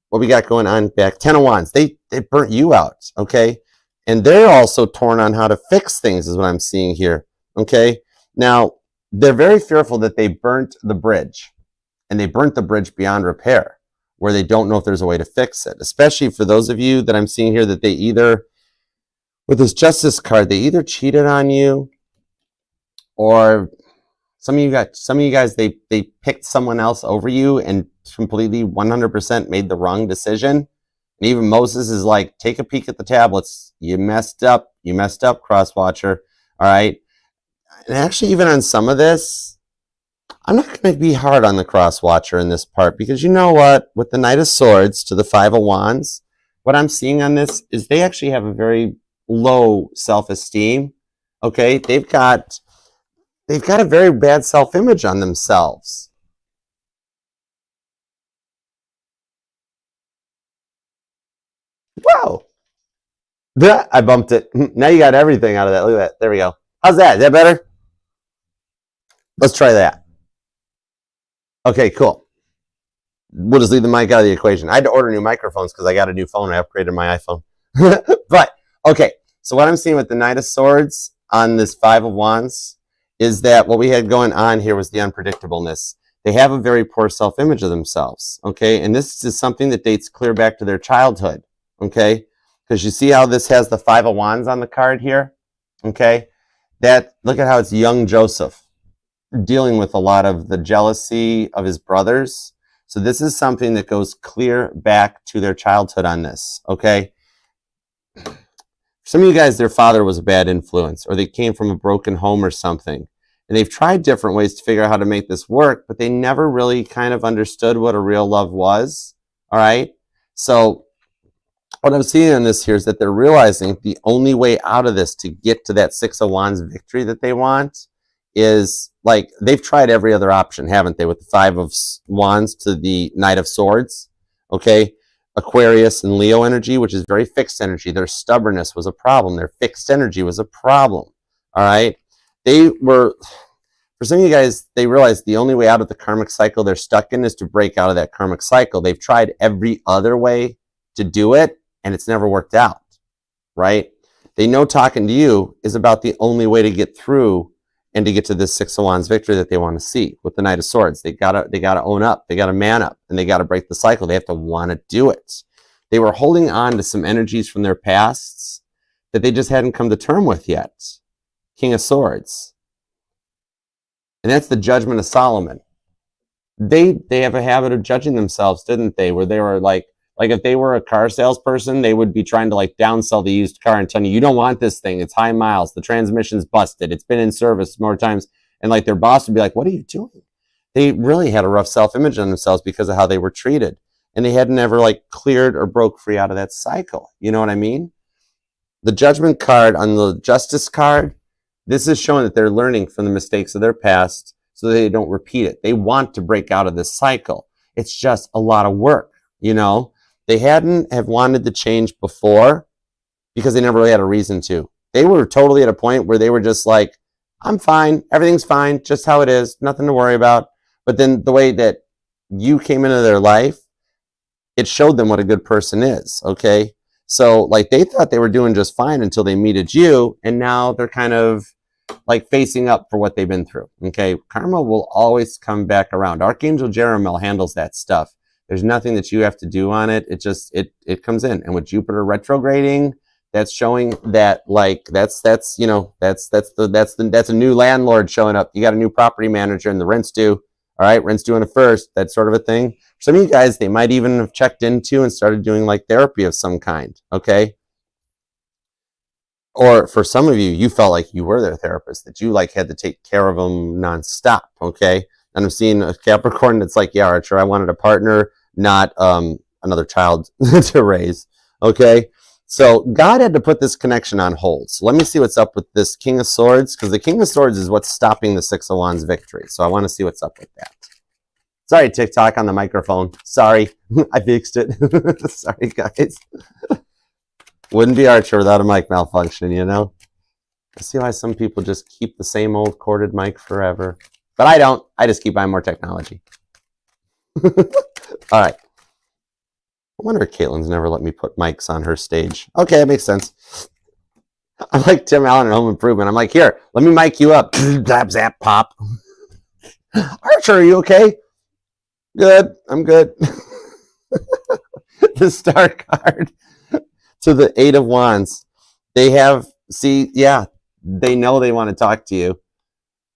What we got going on back? 10 of Wands. They burnt you out, okay? And they're also torn on how to fix things is what I'm seeing here, okay? Now, they're very fearful that they burnt the bridge. And they burnt the bridge beyond repair, where they don't know if there's a way to fix it. Especially for those of you that I'm seeing here that they either, with this Justice card, they either cheated on you, or some of you guys, they picked someone else over you and completely 100% made the wrong decision. And even Moses is like, take a peek at the tablets. You messed up, Crosswatcher. All right. And actually, even on some of this, I'm not going to be hard on the Crosswatcher in this part, because you know what? With the Knight of Swords to the 5 of Wands, what I'm seeing on this is they actually have a very low self-esteem. Okay. They've got a very bad self-image on themselves. Wow. I bumped it. Now you got everything out of that. Look at that. There we go. How's that? Is that better? Let's try that. Okay, cool. We'll just leave the mic out of the equation. I had to order new microphones because I got a new phone. I upgraded my iPhone. But, okay. So what I'm seeing with the Knight of Swords on this 5 of Wands is that what we had going on here was the unpredictableness. They have a very poor self-image of themselves, okay? And this is something that dates clear back to their childhood, okay? Because you see how this has the 5 of Wands on the card here, okay? Look at how it's young Joseph dealing with a lot of the jealousy of his brothers. So this is something that goes clear back to their childhood on this, okay? For some of you guys, their father was a bad influence, or they came from a broken home or something. And they've tried different ways to figure out how to make this work, but they never really kind of understood what a real love was, all right? So what I'm seeing in this here is that they're realizing the only way out of this to get to that 6 of Wands victory that they want is, like, they've tried every other option, haven't they? With the 5 of Wands to the Knight of Swords, okay? Aquarius and Leo energy, which is very fixed energy. Their stubbornness was a problem. Their fixed energy was a problem, all right? For some of you guys, they realized the only way out of the karmic cycle they're stuck in is to break out of that karmic cycle. They've tried every other way to do it, and it's never worked out, right? They know talking to you is about the only way to get through and to get to this 6 of Wands victory that they want to see with the Knight of Swords. They gotta own up. They gotta man up, and they gotta break the cycle. They have to want to do it. They were holding on to some energies from their pasts that they just hadn't come to term with yet. King of Swords. And that's the judgment of Solomon. They have a habit of judging themselves, didn't they? Where they were like if they were a car salesperson, they would be trying to like downsell the used car and tell you don't want this thing. It's high miles. The transmission's busted. It's been in service more times. And like their boss would be like, what are you doing? They really had a rough self-image on themselves because of how they were treated. And they had never like cleared or broke free out of that cycle. You know what I mean? The Judgment card on the Justice card This is showing that they're learning from the mistakes of their past so they don't repeat it. They want to break out of this cycle. It's just a lot of work, you know? They hadn't have wanted to change before because they never really had a reason to. They were totally at a point where they were just like, I'm fine, everything's fine, just how it is, nothing to worry about. But then the way that you came into their life, it showed them what a good person is, okay? So like they thought they were doing just fine until they meted you, and now they're kind of like facing up for what they've been through, okay? Karma will always come back around. Archangel Jeremiel handles that stuff. There's nothing that you have to do on it. It just, it comes in. And with Jupiter retrograding, that's showing that like, that's you know, that's a new landlord showing up. You got a new property manager and the rent's due. All right, rent's due on the first, that sort of a thing. For some of you guys, they might even have checked into and started doing like therapy of some kind, okay? Or for some of you, you felt like you were their therapist, that you like had to take care of them nonstop, okay? And I'm seeing a Capricorn that's like, yeah, Archer, I wanted a partner, not another child to raise, okay? So God had to put this connection on hold. So let me see what's up with this King of Swords, because the King of Swords is what's stopping the Six of Wands victory. So I want to see what's up with that. Sorry, TikTok on the microphone. Sorry, I fixed it. Sorry, guys. Wouldn't be Archer without a mic malfunction, you know? I see why some people just keep the same old corded mic forever. But I don't. I just keep buying more technology. All right. I wonder if Caitlin's never let me put mics on her stage. Okay, that makes sense. I'm like Tim Allen in Home Improvement. I'm like, here, let me mic you up. Zap, zap, pop. Archer, are you okay? Good. I'm good. The Star card to the Eight of Wands. They have, see, yeah, they know they want to talk to you.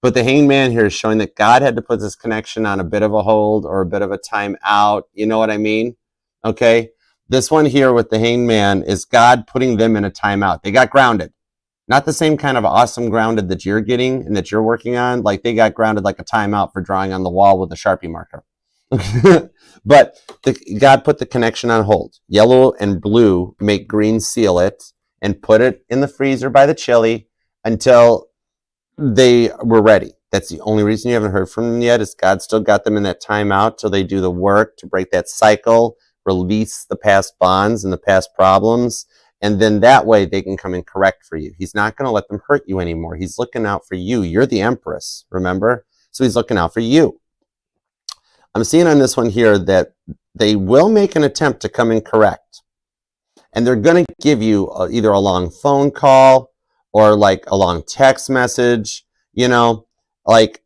But the Hangman here is showing that God had to put this connection on a bit of a hold or a bit of a time out. You know what I mean? Okay, this one here with the Hangman is God putting them in a timeout. They got grounded. Not the same kind of awesome grounded that you're getting and that you're working on. Like they got grounded like a timeout for drawing on the wall with a Sharpie marker. But God put the connection on hold. Yellow and blue make green seal it and put it in the freezer by the chili until they were ready. That's the only reason you haven't heard from them yet, is God still got them in that timeout till they do the work to break that cycle, release the past bonds and the past problems, and then that way they can come and correct for you. He's not going to let them hurt you anymore. He's looking out for you. You're the Empress, remember? So he's looking out for you. I'm seeing on this one here that they will make an attempt to come and correct. And they're going to give you either a long phone call or like a long text message, you know, like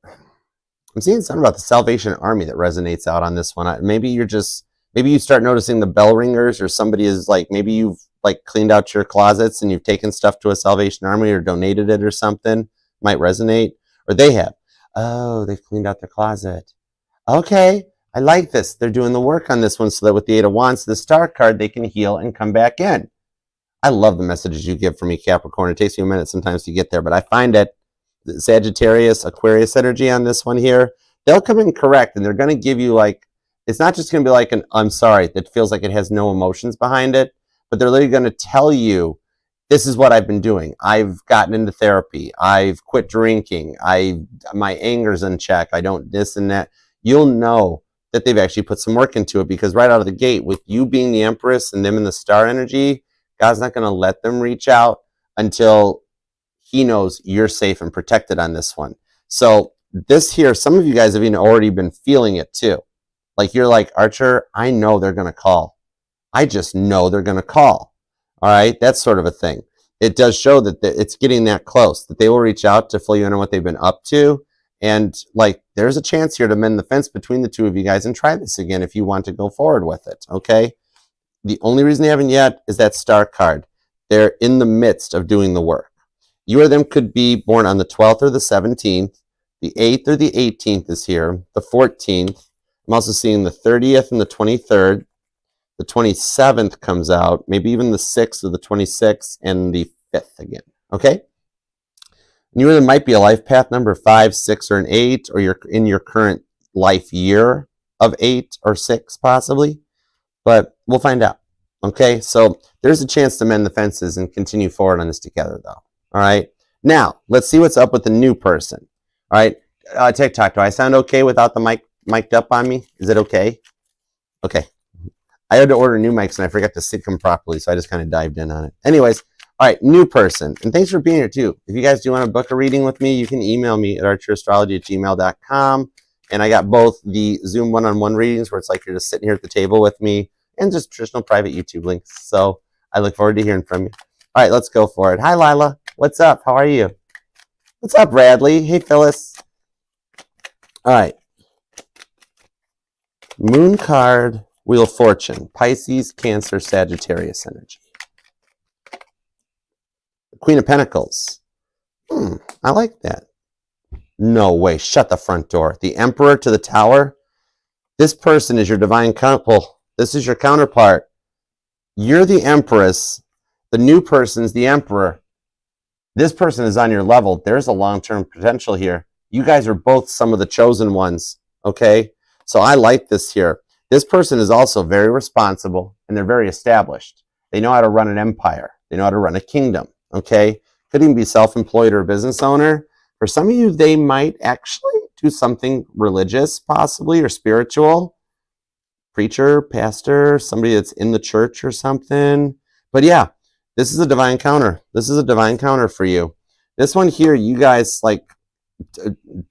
I'm seeing something about the Salvation Army that resonates out on this one. Maybe you start noticing the bell ringers, or somebody is like, maybe you've like cleaned out your closets and you've taken stuff to a Salvation Army or donated it or something. Might resonate. Or they have. Oh, they've cleaned out their closet. Okay, I like this. They're doing the work on this one so that with the Eight of Wands, the Star card, they can heal and come back in. I love the messages you give for me, Capricorn. It takes me a minute sometimes to get there, but I find that Sagittarius, Aquarius energy on this one here, they'll come in correct, and they're going to give you like, it's not just going to be like an I'm sorry that feels like it has no emotions behind it, but they're literally going to tell you, this is what I've been doing. I've gotten into therapy. I've quit drinking. My anger's in check. I don't this and that. You'll know that they've actually put some work into it, because right out of the gate, with you being the Empress and them in the Star energy, God's not going to let them reach out until he knows you're safe and protected on this one. So this here, some of you guys have even already been feeling it too. Like you're like, Archer, I know they're going to call. I just know they're going to call. All right, that's sort of a thing. It does show that it's getting that close, that they will reach out to fill you in on what they've been up to. And like, there's a chance here to mend the fence between the two of you guys and try this again if you want to go forward with it, okay? The only reason they haven't yet is that Star card. They're in the midst of doing the work. You or them could be born on the 12th or the 17th. The 8th or the 18th is here. The 14th. I'm also seeing the 30th and the 23rd. The 27th comes out. Maybe even the 6th or the 26th and the 5th again. Okay? And you or them might be a life path number 5, 6, or an 8, or you're in your current life year of 8 or 6 possibly. But we'll find out. Okay? So there's a chance to mend the fences and continue forward on this together though. All right? Now, let's see what's up with the new person. All right, TikTok, do I sound okay without the mic mic'd up on me? Is it okay? Okay. I had to order new mics and I forgot to sync them properly, so I just kind of dived in on it. Anyways, all right, new person. And thanks for being here too. If you guys do want to book a reading with me, you can email me at archerastrology@gmail.com. And I got both the Zoom one-on-one readings where it's like you're just sitting here at the table with me, and just traditional private YouTube links. So I look forward to hearing from you. All right, let's go for it. Hi, Lila. What's up? How are you? What's up, Bradley? Hey, Phyllis. All right. Moon card, Wheel of Fortune, Pisces, Cancer, Sagittarius energy. Queen of Pentacles. I like that. No way. Shut the front door. The Emperor to the Tower. This person is your divine couple. This is your counterpart. You're the Empress. The new person's the Emperor. This person is on your level. There's a long-term potential here. You guys are both some of the chosen ones, okay? So I like this here. This person is also very responsible, and they're very established. They know how to run an empire. They know how to run a kingdom, okay? Could even be self-employed or a business owner. For some of you, they might actually do something religious, possibly, or spiritual. Preacher, pastor, somebody that's in the church or something. But yeah, this is a divine counter. This is a divine counter for you. This one here, you guys, like,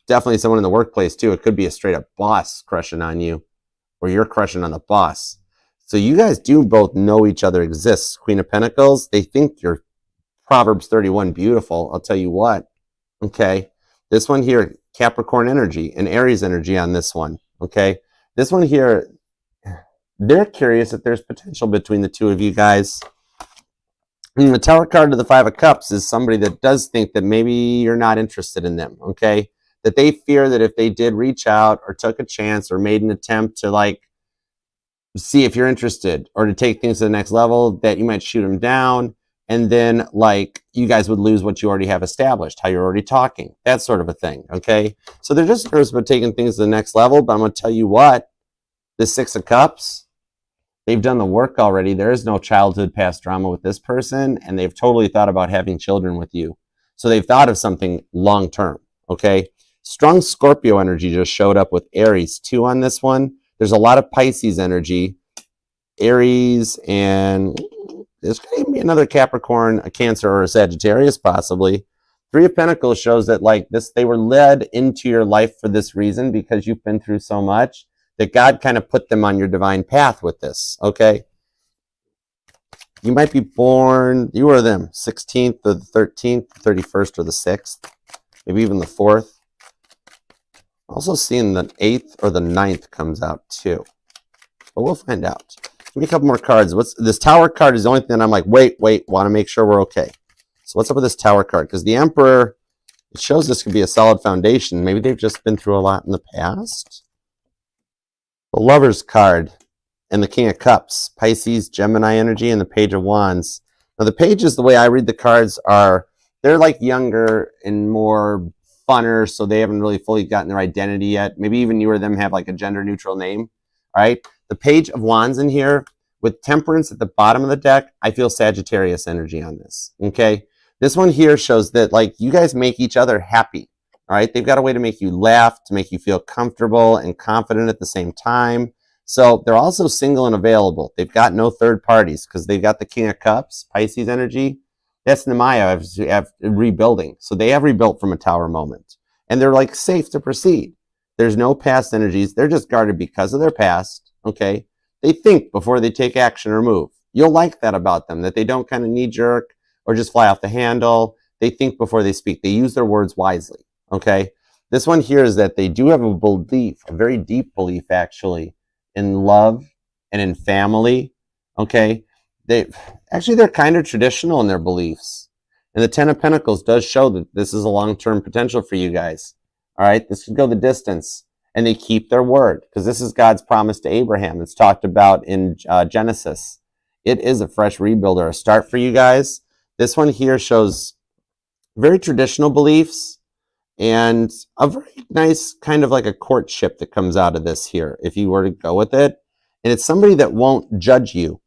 definitely someone in the workplace too. It could be a straight up boss crushing on you, or you're crushing on the boss. So you guys do both know each other exists. Queen of Pentacles, they think you're Proverbs 31 beautiful. I'll tell you what. Okay, this one here, Capricorn energy and Aries energy on this one. Okay, this one here, they're curious if there's potential between the two of you guys. And the Tower card to the Five of Cups is somebody that does think that maybe you're not interested in them. Okay, that they fear that if they did reach out or took a chance or made an attempt to like see if you're interested or to take things to the next level, that you might shoot them down. And then, like, you guys would lose what you already have established, how you're already talking, that sort of a thing, okay? So they're just nervous about taking things to the next level, but I'm going to tell you what, the Six of Cups, they've done the work already. There is no childhood past drama with this person, and they've totally thought about having children with you. So they've thought of something long-term, okay? Strong Scorpio energy just showed up with Aries, too, on this one. There's a lot of Pisces energy, Aries, and there's going to be another Capricorn, a Cancer, or a Sagittarius, possibly. Three of Pentacles shows that, like, this, they were led into your life for this reason, because you've been through so much, that God kind of put them on your divine path with this, okay? You might be born, you or them, 16th or the 13th, 31st or the 6th, maybe even the 4th. Also seeing the 8th or the 9th comes out, too. But we'll find out. Give me a couple more cards. This Tower card is the only thing that I'm like, wait, want to make sure we're okay. So what's up with this Tower card? Because the Emperor, it shows this could be a solid foundation. Maybe they've just been through a lot in the past. The Lover's card and the King of Cups, Pisces, Gemini energy, and the Page of Wands. Now the pages, the way I read the cards, they're like younger and more funner, so they haven't really fully gotten their identity yet. Maybe even you or them have like a gender neutral name, all right? The Page of Wands in here with Temperance at the bottom of the deck, I feel Sagittarius energy on this, okay? This one here shows that, like, you guys make each other happy, all right? They've got a way to make you laugh, to make you feel comfortable and confident at the same time. So they're also single and available. They've got no third parties because they've got the King of Cups, Pisces energy. That's Nehemiah have rebuilding. So they have rebuilt from a Tower moment. And they're, like, safe to proceed. There's no past energies. They're just guarded because of their past. Okay, they think before they take action or move. You'll like that about them, that they don't kind of knee-jerk or just fly off the handle. They think before they speak. They use their words wisely, okay? This one here is that they do have a belief, a very deep belief, actually, in love and in family, okay? They're kind of traditional in their beliefs. And the Ten of Pentacles does show that this is a long-term potential for you guys, all right? This could go the distance. And they keep their word, because this is God's promise to Abraham. It's talked about in Genesis. It is a fresh rebuild or a start for you guys. This one here shows very traditional beliefs and a very nice kind of like a courtship that comes out of this here, if you were to go with it. And it's somebody that won't judge you,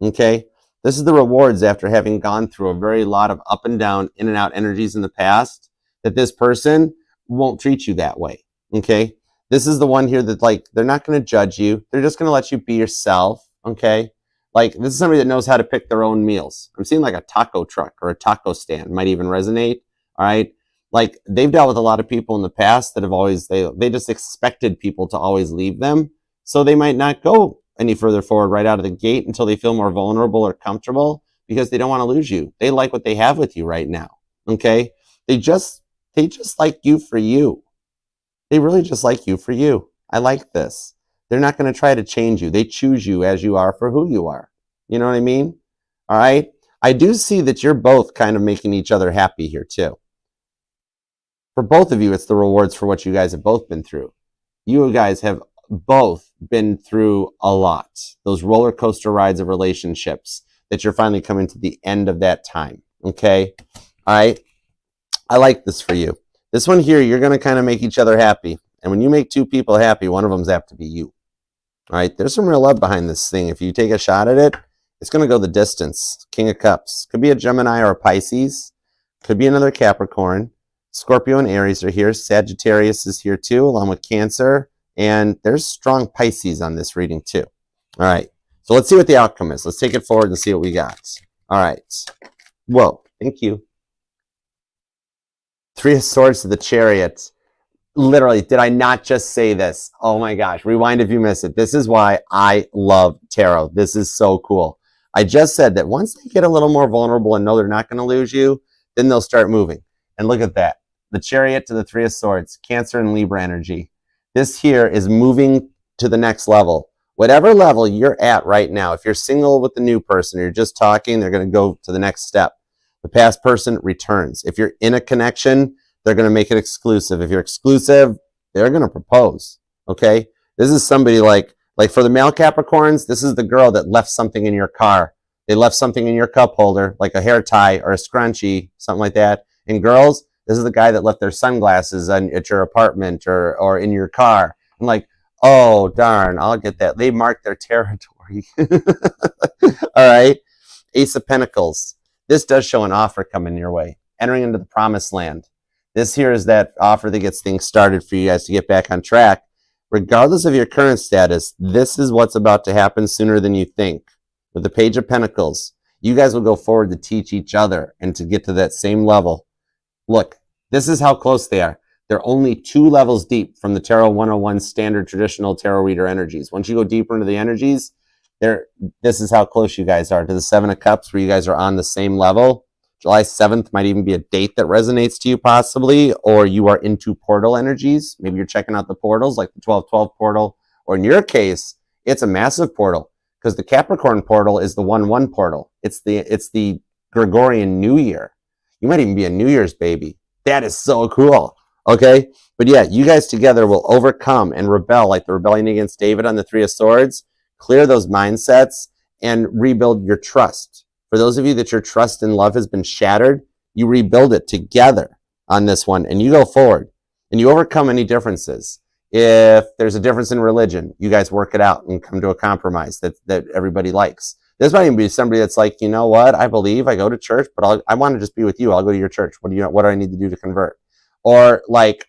okay? This is the rewards after having gone through a very lot of up and down, in and out energies in the past, that this person won't treat you that way, okay? This is the one here that, like, they're not going to judge you. They're just going to let you be yourself, okay? Like, this is somebody that knows how to pick their own meals. I'm seeing like a taco truck or a taco stand might even resonate, all right? Like, they've dealt with a lot of people in the past that have always, they just expected people to always leave them. So they might not go any further forward right out of the gate until they feel more vulnerable or comfortable, because they don't want to lose you. They like what they have with you right now, okay? They just like you for you. They really just like you for you. I like this. They're not going to try to change you. They choose you as you are for who you are. You know what I mean? All right? I do see that you're both kind of making each other happy here too. For both of you, it's the rewards for what you guys have both been through. You guys have both been through a lot. Those roller coaster rides of relationships that you're finally coming to the end of that time. Okay? All right? I like this for you. This one here, you're going to kind of make each other happy. And when you make two people happy, one of them's apt to be you. All right? There's some real love behind this thing. If you take a shot at it, it's going to go the distance. King of Cups. Could be a Gemini or a Pisces. Could be another Capricorn. Scorpio and Aries are here. Sagittarius is here too, along with Cancer. And there's strong Pisces on this reading too. All right. So let's see what the outcome is. Let's take it forward and see what we got. All right. Whoa. Thank you. Three of Swords to the Chariot. Literally, did I not just say this? Oh my gosh. Rewind if you miss it. This is why I love tarot. This is so cool. I just said that once they get a little more vulnerable and know they're not going to lose you, then they'll start moving. And look at that. The Chariot to the Three of Swords. Cancer and Libra energy. This here is moving to the next level. Whatever level you're at right now, if you're single with the new person, or you're just talking, they're going to go to the next step. The past person returns. If you're in a connection, they're going to make it exclusive. If you're exclusive, they're going to propose. Okay? This is somebody like for the male Capricorns, this is the girl that left something in your car. They left something in your cup holder, like a hair tie or a scrunchie, something like that. And girls, this is the guy that left their sunglasses at your apartment or in your car. I'm like, oh, darn, I'll get that. They marked their territory. All right? Ace of Pentacles. This does show an offer coming your way, entering into the promised land. This here is that offer that gets things started for you guys to get back on track. Regardless of your current status, this is what's about to happen sooner than you think. With the Page of Pentacles, you guys will go forward to teach each other and to get to that same level. Look, this is how close they are. They're only 2 levels deep from the Tarot 101 standard traditional tarot reader energies. Once you go deeper into the energies, this is how close you guys are to the Seven of Cups, where you guys are on the same level. July 7th might even be a date that resonates to you possibly, or you are into portal energies. Maybe you're checking out the portals like the 1212 portal, or in your case, it's a massive portal because the Capricorn portal is the 1-1 portal. It's the Gregorian New Year. You might even be a New Year's baby. That is so cool. Okay? But yeah, you guys together will overcome and rebel like the rebellion against David on the Three of Swords, clear those mindsets, and rebuild your trust. For those of you that your trust and love has been shattered, you rebuild it together on this one, and you go forward, and you overcome any differences. If there's a difference in religion, you guys work it out and come to a compromise that everybody likes. This might even be somebody that's like, you know what, I believe, I go to church, but I want to just be with you. I'll go to your church. What do I need to do to convert? Or like,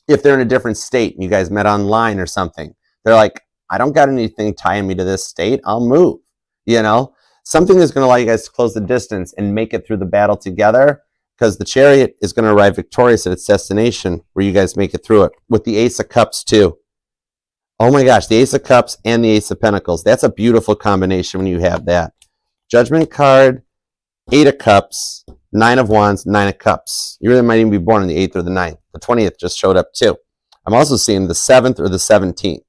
if they're in a different state and you guys met online or something, they're like, I don't got anything tying me to this state. I'll move, you know? Something is going to allow you guys to close the distance and make it through the battle together, because the Chariot is going to arrive victorious at its destination where you guys make it through it. With the Ace of Cups too. Oh my gosh, the Ace of Cups and the Ace of Pentacles. That's a beautiful combination when you have that. Judgment card, 8 of Cups, 9 of Wands, 9 of Cups. You really might even be born on the 8th or the 9th. The 20th just showed up too. I'm also seeing the 7th or the 17th.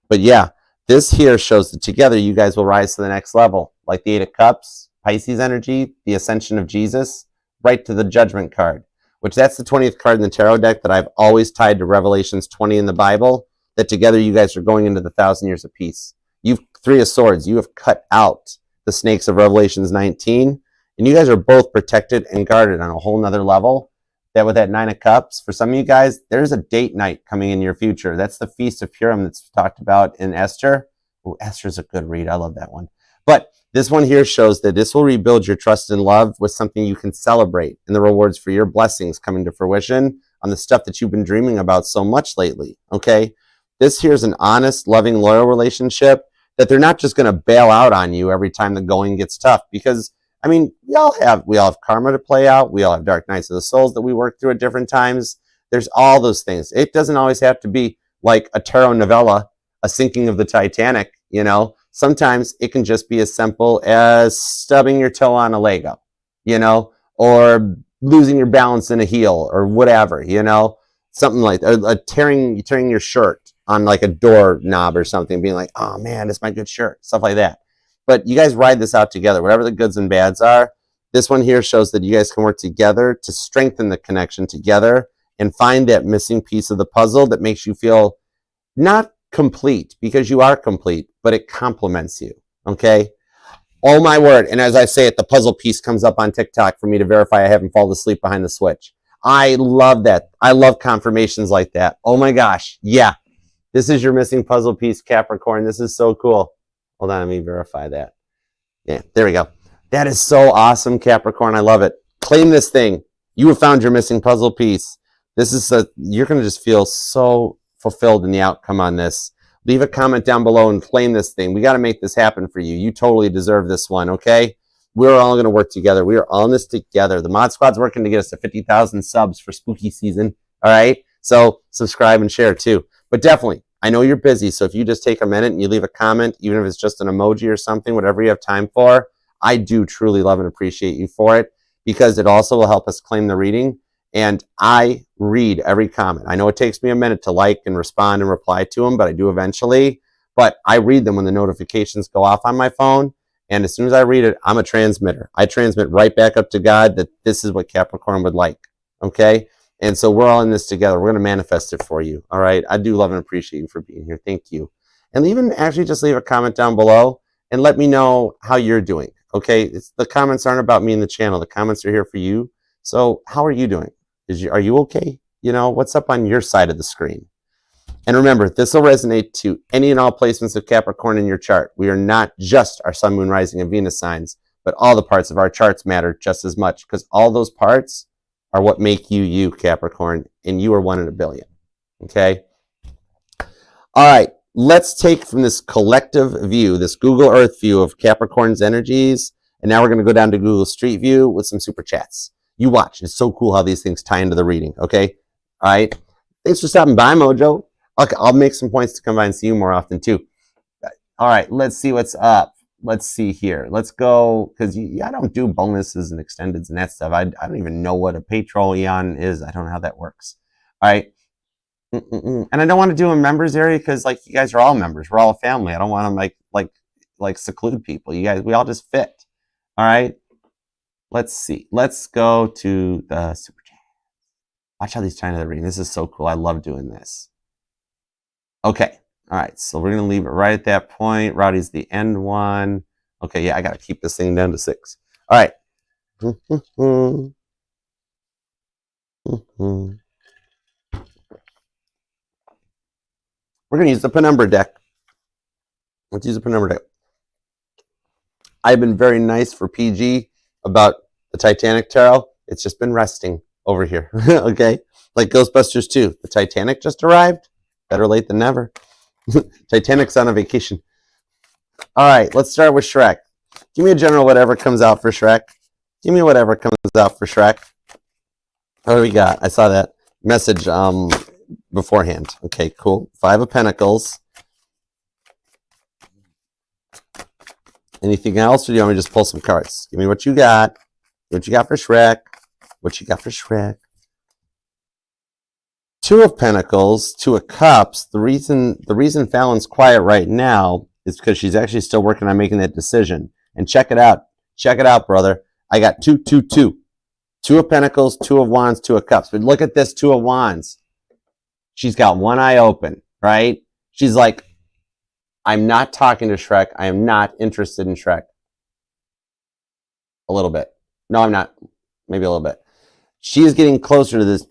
But yeah, this here shows that together you guys will rise to the next level. Like the 8 of Cups, Pisces energy, the ascension of Jesus, right to the Judgment card, which that's the 20th card in the tarot deck that I've always tied to Revelations 20 in the Bible, that together you guys are going into the 1,000 years of peace. You've Three of Swords. You have cut out the snakes of Revelations 19, and you guys are both protected and guarded on a whole nother level. That with that 9 of Cups, for some of you guys, there's a date night coming in your future. That's the Feast of Purim that's talked about in Esther. Oh, Esther's a good read. I love that one. But This one here shows that this will rebuild your trust and love with something you can celebrate and the rewards for your blessings coming to fruition on the stuff that you've been dreaming about so much lately, okay? This here is an honest, loving, loyal relationship that they're not just going to bail out on you every time the going gets tough, because, I mean, we all have karma to play out. We all have dark nights of the souls that we work through at different times. There's all those things. It doesn't always have to be like a tarot novella, a sinking of the Titanic, you know? Sometimes it can just be as simple as stubbing your toe on a Lego, you know, or losing your balance in a heel or whatever, you know, something like tearing your shirt on like a door knob or something, being like, oh man, it's my good shirt, stuff like that. But you guys ride this out together, whatever the goods and bads are. This one here shows that you guys can work together to strengthen the connection together and find that missing piece of the puzzle that makes you feel not complete, because you are complete, but it complements you, okay? Oh my word. And as I say it, the puzzle piece comes up on TikTok for me to verify I haven't fallen asleep behind the switch. I love that. I love confirmations like that. Oh my gosh. Yeah. This is your missing puzzle piece, Capricorn. This is so cool. Hold on, let me verify that. Yeah, there we go. That is so awesome, Capricorn. I love it. Claim this thing. You have found your missing puzzle piece. You're going to just feel so fulfilled in the outcome on this. Leave a comment down below and claim this thing. We got to make this happen for you. You totally deserve this one, okay? We're all going to work together. We are all in this together. The Mod Squad's working to get us to 50,000 subs for spooky season, all right? So subscribe and share too. But definitely, I know you're busy, so if you just take a minute and you leave a comment, even if it's just an emoji or something, whatever you have time for, I do truly love and appreciate you for it, because it also will help us claim the reading. And I read every comment. I know it takes me a minute to like and respond and reply to them, but I do eventually. But I read them when the notifications go off on my phone. And as soon as I read it, I'm a transmitter. I transmit right back up to God that this is what Capricorn would like, okay? And so we're all in this together. We're going to manifest it for you, all right? I do love and appreciate you for being here. Thank you. And actually just leave a comment down below and let me know how you're doing, okay? The comments aren't about me and the channel. The comments are here for you. So how are you doing? Are you okay? You know, what's up on your side of the screen? And remember, this will resonate to any and all placements of Capricorn in your chart. We are not just our sun, moon, rising, and Venus signs, but all the parts of our charts matter just as much, because all those parts are what make you, you, Capricorn, and you are 1 in a billion, okay? All right, let's take from this collective view, this Google Earth view of Capricorn's energies, and now we're going to go down to Google Street View with some super chats. You watch. It's so cool how these things tie into the reading, okay? All right. Thanks for stopping by, Mojo. Okay, I'll make some points to come by and see you more often, too. All right, let's see what's up. Let's see here. Let's go, because I don't do bonuses and extendeds and that stuff. I don't even know what a Patreon is. I don't know how that works. All right. And I don't want to do a members area because, like, you guys are all members. We're all a family. I don't want to, like seclude people. You guys, we all just fit. All right. Let's see. Let's go to the super chat. Watch how these tie into the reading. This is so cool. I love doing this. Okay. All right. So we're going to leave it right at that point. Rowdy's the end one. Okay. Yeah, I got to keep this thing down to 6. All right. We're going to use the penumbra deck. Let's use the penumbra deck. I've been very nice for PG about the Titanic tarot. It's just been resting over here. Okay? Like Ghostbusters 2. The Titanic just arrived. Better late than never. Titanic's on a vacation. All right, let's start with Shrek. Give me a general whatever comes out for Shrek. Give me whatever comes out for Shrek. What do we got? I saw that message beforehand. Okay, cool. 5 of Pentacles. Anything else, or do you want me to just pull some cards? Give me what you got. What you got for Shrek. What you got for Shrek. 2 of Pentacles, 2 of Cups. The reason Fallon's quiet right now is because she's actually still working on making that decision. And check it out. Check it out, brother. I got 2, 2, 2. 2 of Pentacles, 2 of Wands, 2 of Cups. But look at this 2 of Wands. She's got one eye open, right? She's like, I'm not talking to Shrek. I am not interested in Shrek. A little bit. No, I'm not. Maybe a little bit. She is getting closer to this,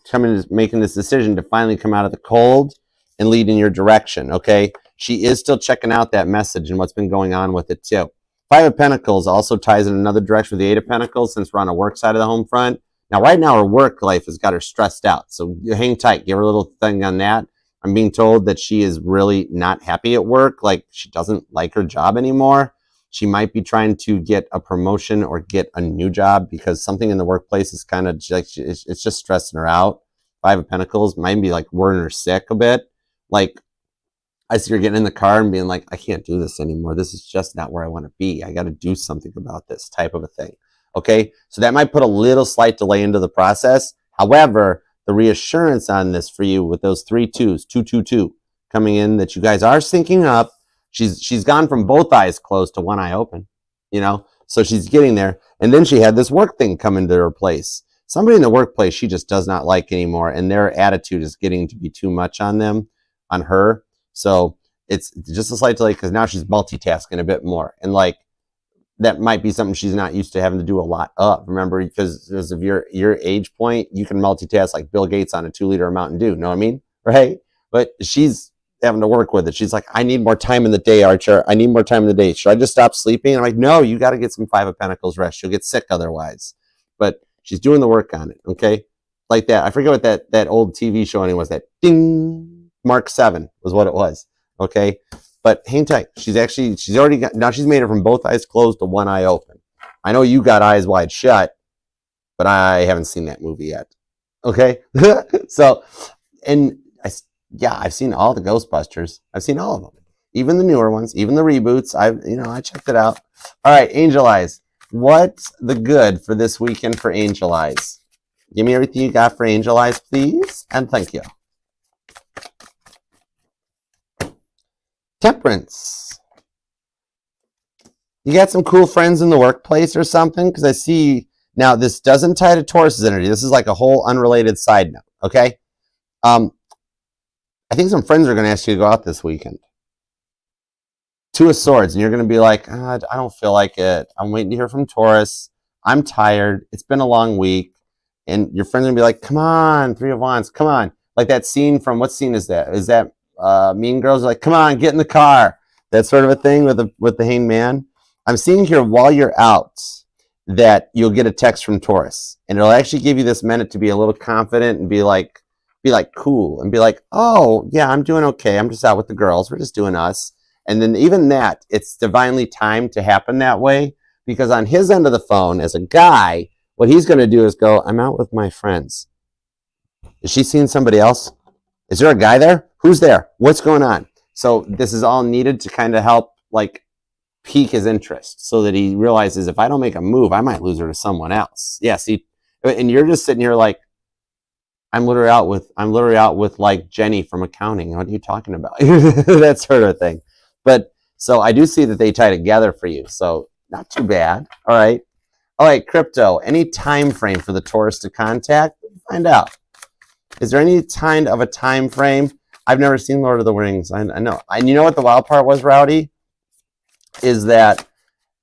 making this decision to finally come out of the cold and lead in your direction, okay? She is still checking out that message and what's been going on with it, too. Five of Pentacles also ties in another direction with the Eight of Pentacles since we're on a work side of the home front. Now, right now, her work life has got her stressed out. So hang tight. Give her a little thing on that. I'm being told that she is really not happy at work. Like, she doesn't like her job anymore. She might be trying to get a promotion or get a new job because something in the workplace is kind of like, it's just stressing her out. Five of Pentacles might be like worrying her sick a bit. Like, I see her getting in the car and being like, I can't do this anymore. This is just not where I want to be. I got to do something about this type of a thing. Okay, so that might put a little slight delay into the process. However, the reassurance on this for you with those 3 2s, 2 2 2 coming in, that you guys are syncing up. She's gone from both eyes closed to one eye open, you know, so she's getting there. And then she had this work thing come into her place. Somebody in the workplace she just does not like anymore, and their attitude is getting to be too much on them, on her. So it's just a slight delay because now she's multitasking a bit more, and like, that might be something she's not used to having to do a lot of. Remember, because of your age point, you can multitask like Bill Gates on a 2-liter of Mountain Dew. Know what I mean? Right? But she's having to work with it. She's like, I need more time in the day, Archer. I need more time in the day. Should I just stop sleeping? I'm like, no, you got to get some Five of Pentacles rest. You'll get sick otherwise. But she's doing the work on it. Okay? Like that. I forget what that old TV show anyway was. That ding, Mark 7 was what it was. Okay? But hang tight. She's already got, now she's made it from both eyes closed to one eye open. I know you got eyes wide shut, but I haven't seen that movie yet. Okay? So, and I've seen all the Ghostbusters. I've seen all of them. Even the newer ones, even the reboots. I checked it out. All right, Angel Eyes. What's the good for this weekend for Angel Eyes? Give me everything you got for Angel Eyes, please. And thank you. Temperance. You got some cool friends in the workplace or something? Because I see, now this doesn't tie to Taurus's energy. This is like a whole unrelated side note, okay? I think some friends are going to ask you to go out this weekend. Two of Swords, and you're going to be like, I don't feel like it. I'm waiting to hear from Taurus. I'm tired. It's been a long week. And your friends are going to be like, come on, Three of Wands, come on. Like that scene from, what scene is that? Is that Mean Girls? Are like, come on, get in the car. That sort of a thing with the Hanged Man. I'm seeing here while you're out that you'll get a text from Taurus. And it'll actually give you this minute to be a little confident and be like cool and be like, oh, yeah, I'm doing okay. I'm just out with the girls. We're just doing us. And then even that, it's divinely timed to happen that way, because on his end of the phone, as a guy, what he's going to do is go, I'm out with my friends. Is she seeing somebody else? Is there a guy there? Who's there? What's going on? So this is all needed to kind of help like pique his interest so that he realizes, if I don't make a move, I might lose her to someone else. Yeah, see, and you're just sitting here like, I'm literally out with like Jenny from accounting. What are you talking about? That sort of thing. But so I do see that they tie together for you. So not too bad. All right, crypto. Any time frame for the Taurus to contact? Find out. Is there any kind of a time frame? I've never seen Lord of the Rings. I know. And you know what the wild part was, Rowdy? Is that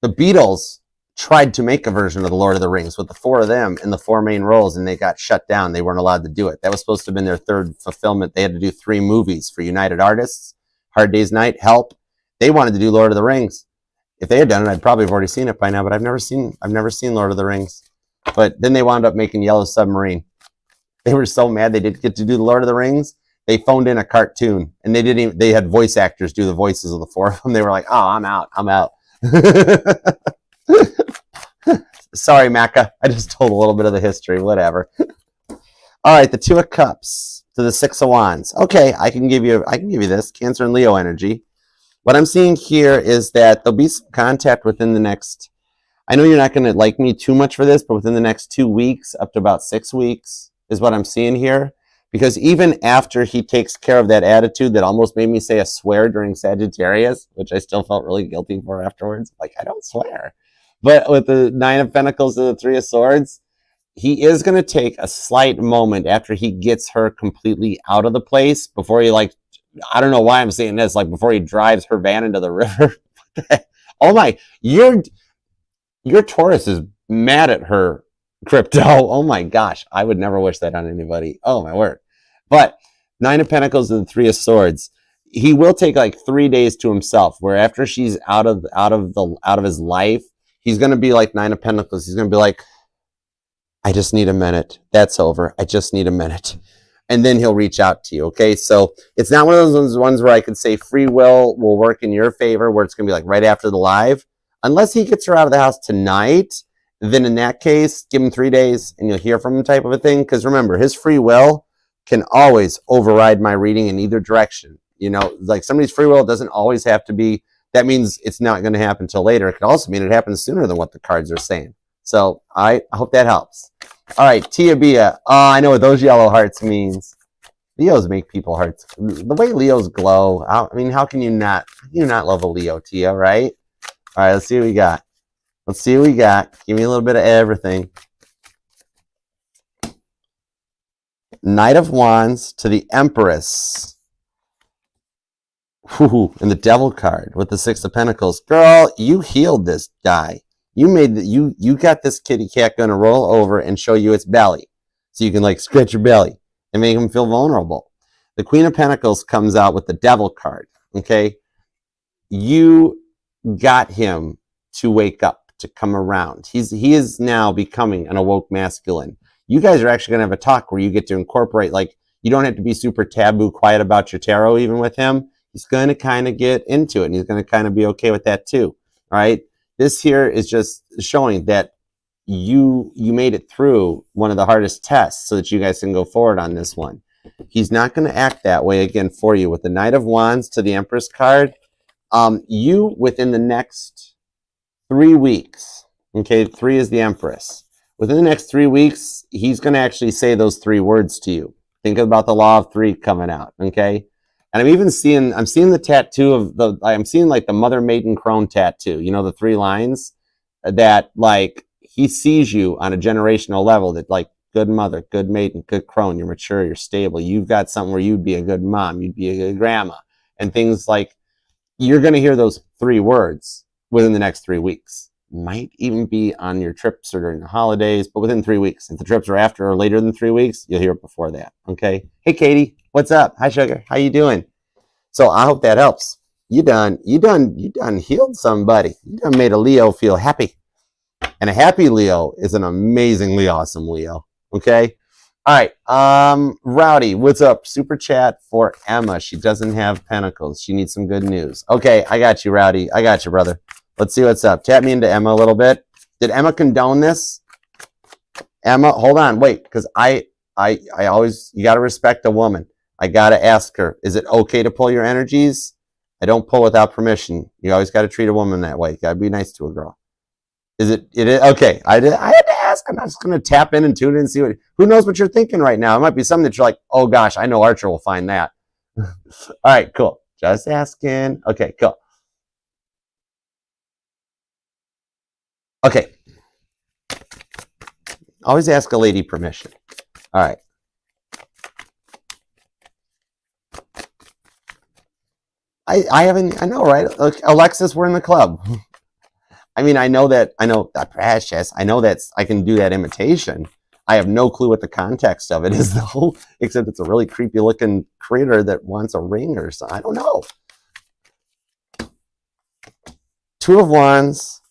the Beatles tried to make a version of the Lord of the Rings with the 4 of them in the 4 main roles, and they got shut down. They weren't allowed to do it. That was supposed to have been their 3rd fulfillment. They had to do 3 movies for United Artists, Hard Day's Night, Help. They wanted to do Lord of the Rings. If they had done it, I'd probably have already seen it by now, but I've never seen Lord of the Rings. But then they wound up making Yellow Submarine. They were so mad they didn't get to do the Lord of the Rings. They phoned in a cartoon, and they had voice actors do the voices of the 4 of them. They were like, oh, I'm out. Sorry, Macca. I just told a little bit of the history, whatever. All right, the 2 of Cups to the 6 of Wands. Okay, I can give you this, Cancer and Leo energy. What I'm seeing here is that there'll be some contact within the next, I know you're not going to like me too much for this, but within the next 2 weeks, up to about 6 weeks is what I'm seeing here. Because even after he takes care of that attitude that almost made me say a swear during Sagittarius, which I still felt really guilty for afterwards. Like, I don't swear. But with the 9 of Pentacles and the 3 of Swords, he is going to take a slight moment after he gets her completely out of the place before he, like, I don't know why I'm saying this, like before he drives her van into the river. Oh my, your Taurus is mad at her, crypto. Oh my gosh, I would never wish that on anybody. Oh my word. But 9 of Pentacles and the 3 of Swords, he will take like 3 days to himself, where after she's out of his life, he's going to be like Nine of Pentacles. He's going to be like, I just need a minute. That's over. I just need a minute. And then he'll reach out to you. Okay. So it's not one of those ones where I could say free will work in your favor, where it's going to be like right after the live, unless he gets her out of the house tonight. Then in that case, give him 3 days and you'll hear from him, type of a thing. Because remember, his free will can always override my reading in either direction. You know, like somebody's free will doesn't always have to be, that means it's not going to happen until later. It could also mean it happens sooner than what the cards are saying. So I hope that helps. All right, Tia Bia. Oh, I know what those yellow hearts means. Leos make people hearts. The way Leos glow. I mean, how can you not love a Leo, Tia, right? All right, let's see what we got. Let's see what we got. Give me a little bit of everything. Knight of Wands to the Empress. Whew, and the Devil card with the Six of Pentacles. Girl, you healed this guy. You got this kitty cat gonna roll over and show you its belly. So you can like scratch your belly and make him feel vulnerable. The Queen of Pentacles comes out with the Devil card. Okay. You got him to wake up, to come around. He is now becoming an awoke masculine. You guys are actually gonna have a talk where you get to incorporate, like, you don't have to be super taboo quiet about your tarot even with him. He's going to kind of get into it, and he's going to kind of be okay with that too. All right. This here is just showing that you made it through one of the hardest tests so that you guys can go forward on this one. He's not going to act that way again for you. With the Knight of Wands to the Empress card, you within the next 3 weeks, okay, 3 is the Empress. Within the next 3 weeks, he's going to actually say those 3 words to you. Think about the law of 3 coming out, okay? And I'm seeing the tattoo of I'm seeing like the Mother Maiden Crone tattoo, you know, the 3 lines that like he sees you on a generational level, that like good mother, good maiden, good crone, you're mature, you're stable. You've got something where you'd be a good mom, you'd be a good grandma, and things like, you're going to hear those 3 words within the next 3 weeks. Might even be on your trips or during the holidays, but within 3 weeks. If the trips are after or later than 3 weeks, you'll hear it before that. Okay. Hey, Katie, what's up? Hi, sugar. How you doing? So I hope that helps. You done healed somebody. You done made a Leo feel happy. And a happy Leo is an amazingly awesome Leo. Okay. All right. Rowdy, what's up? Super chat for Emma. She doesn't have pentacles. She needs some good news. Okay. I got you, Rowdy. I got you, brother. Let's see what's up. Tap me into Emma a little bit. Did Emma condone this? Emma, hold on, wait, because I always, you got to respect a woman. I got to ask her, is it okay to pull your energies? I don't pull without permission. You always got to treat a woman that way. You got to be nice to a girl. It is okay. I had to ask. I'm not just going to tap in and tune in and see who knows what you're thinking right now. It might be something that you're like, oh gosh, I know Archer will find that. All right, cool. Just asking. Okay, cool. Okay. Always ask a lady permission. All right. I haven't, I know, right? Look, Alexis, we're in the club. I mean, I know that precious. I know that I can do that imitation. I have no clue what the context of it is, though, except it's a really creepy looking critter that wants a ring or something. I don't know. 2 of Wands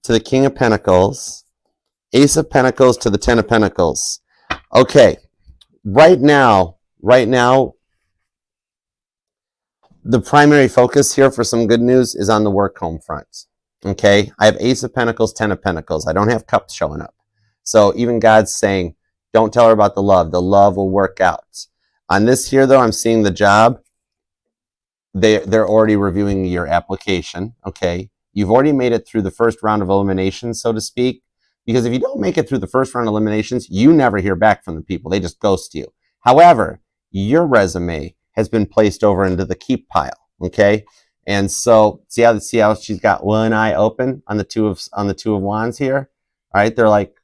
to the King of Pentacles. Ace of Pentacles to the 10 of Pentacles. Okay. Right now, the primary focus here for some good news is on the work home front. Okay. I have Ace of Pentacles, 10 of Pentacles. I don't have cups showing up. So even God's saying, don't tell her about the love. The love will work out. On this here, though, I'm seeing the job. They're already reviewing your application. Okay. You've already made it through the first round of eliminations, so to speak. Because if you don't make it through the first round of eliminations, you never hear back from the people. They just ghost you. However, your resume has been placed over into the keep pile. Okay. And so see how she's got one eye open on the two of Wands here. All right. They're like,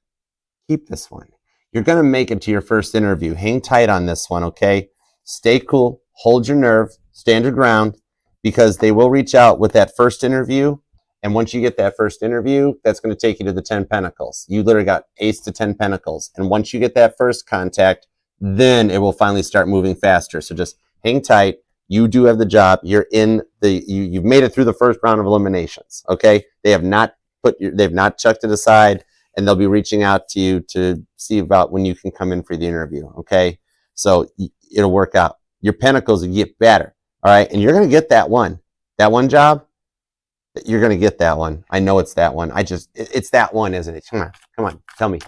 keep this one. You're going to make it to your first interview. Hang tight on this one. Okay. Stay cool. Hold your nerve. Stand your ground, because they will reach out with that first interview. And once you get that first interview, that's going to take you to the 10 Pentacles. You literally got Ace to 10 Pentacles. And once you get that first contact, then it will finally start moving faster. So just hang tight. You do have the job. You're in the, you've made it through the first round of eliminations. Okay. They have not they've not chucked it aside, and they'll be reaching out to you to see about when you can come in for the interview. Okay. So it'll work out. Your pentacles will get better. All right. And you're going to get that one job. You're going to get that one. I know it's that one. It's that one, isn't it? Come on. Tell me.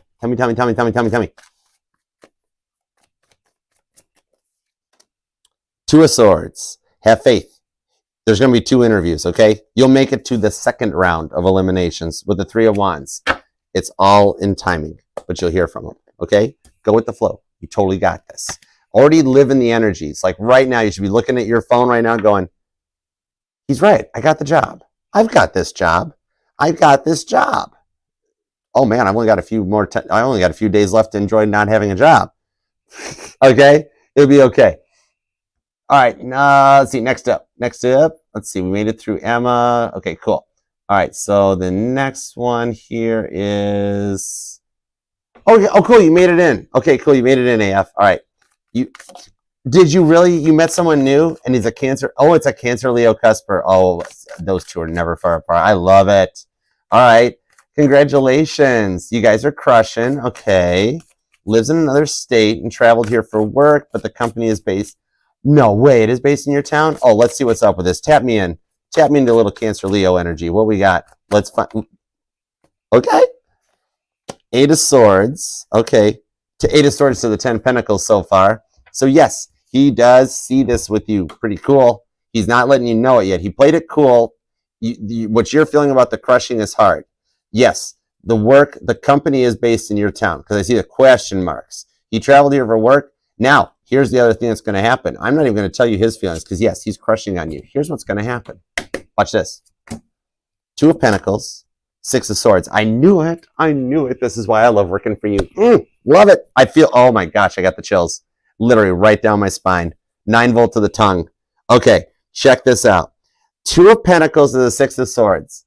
Two of Swords. Have faith. There's going to be 2 interviews, okay? You'll make it to the second round of eliminations with the 3 of Wands. It's all in timing, but you'll hear from them, okay? Go with the flow. You totally got this. Already live in the energies. Like right now, you should be looking at your phone right now going, he's right. I got the job. I've got this job. Oh man, I only got a few days left to enjoy not having a job. Okay? It'll be okay. All right, let's see, next up, let's see, we made it through Emma. Okay, cool. All right, so the next one here is, oh cool, you made it in. Okay, cool, you made it in, AF. All right, you met someone new, and he's a Cancer. Oh, it's a Cancer Leo cusper. Oh, those two are never far apart. I love it. All right, congratulations, you guys are crushing. Okay, lives in another state and traveled here for work, but the company is based. No way, it is based in your town? Oh, let's see what's up with this. Tap me into a little Cancer Leo energy. What we got? Let's find. Okay. 8 of Swords. Okay. To 8 of Swords to the 10 Pentacles so far. So yes, he does see this with you. Pretty cool. He's not letting you know it yet. He played it cool. What you're feeling about the crushing is hard. Yes, the company is based in your town, because I see the question marks. He traveled here for work. Now, here's the other thing that's going to happen. I'm not even going to tell you his feelings, because yes, he's crushing on you. Here's what's going to happen. Watch this. 2 of Pentacles, 6 of Swords. I knew it. This is why I love working for you. Love it. I feel, oh my gosh, I got the chills. Literally right down my spine. 9 volt to the tongue. Okay, check this out. 2 of Pentacles to the 6 of Swords.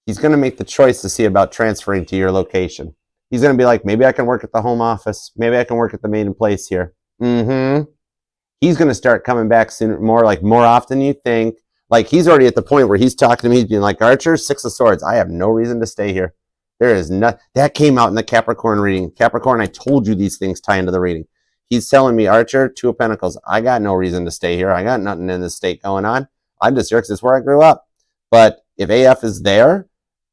He's going to make the choice to see about transferring to your location. He's going to be like, maybe I can work at the home office. Maybe I can work at the main place here. He's going to start coming back sooner, more often than you think. Like, he's already at the point where he's talking to me, he's being like, Archer, 6 of Swords. I have no reason to stay here. There is not. That came out in the Capricorn reading. Capricorn, I told you these things tie into the reading. He's telling me, Archer, 2 of Pentacles. I got no reason to stay here. I got nothing in this state going on. I'm just here because it's where I grew up. But if AF is there,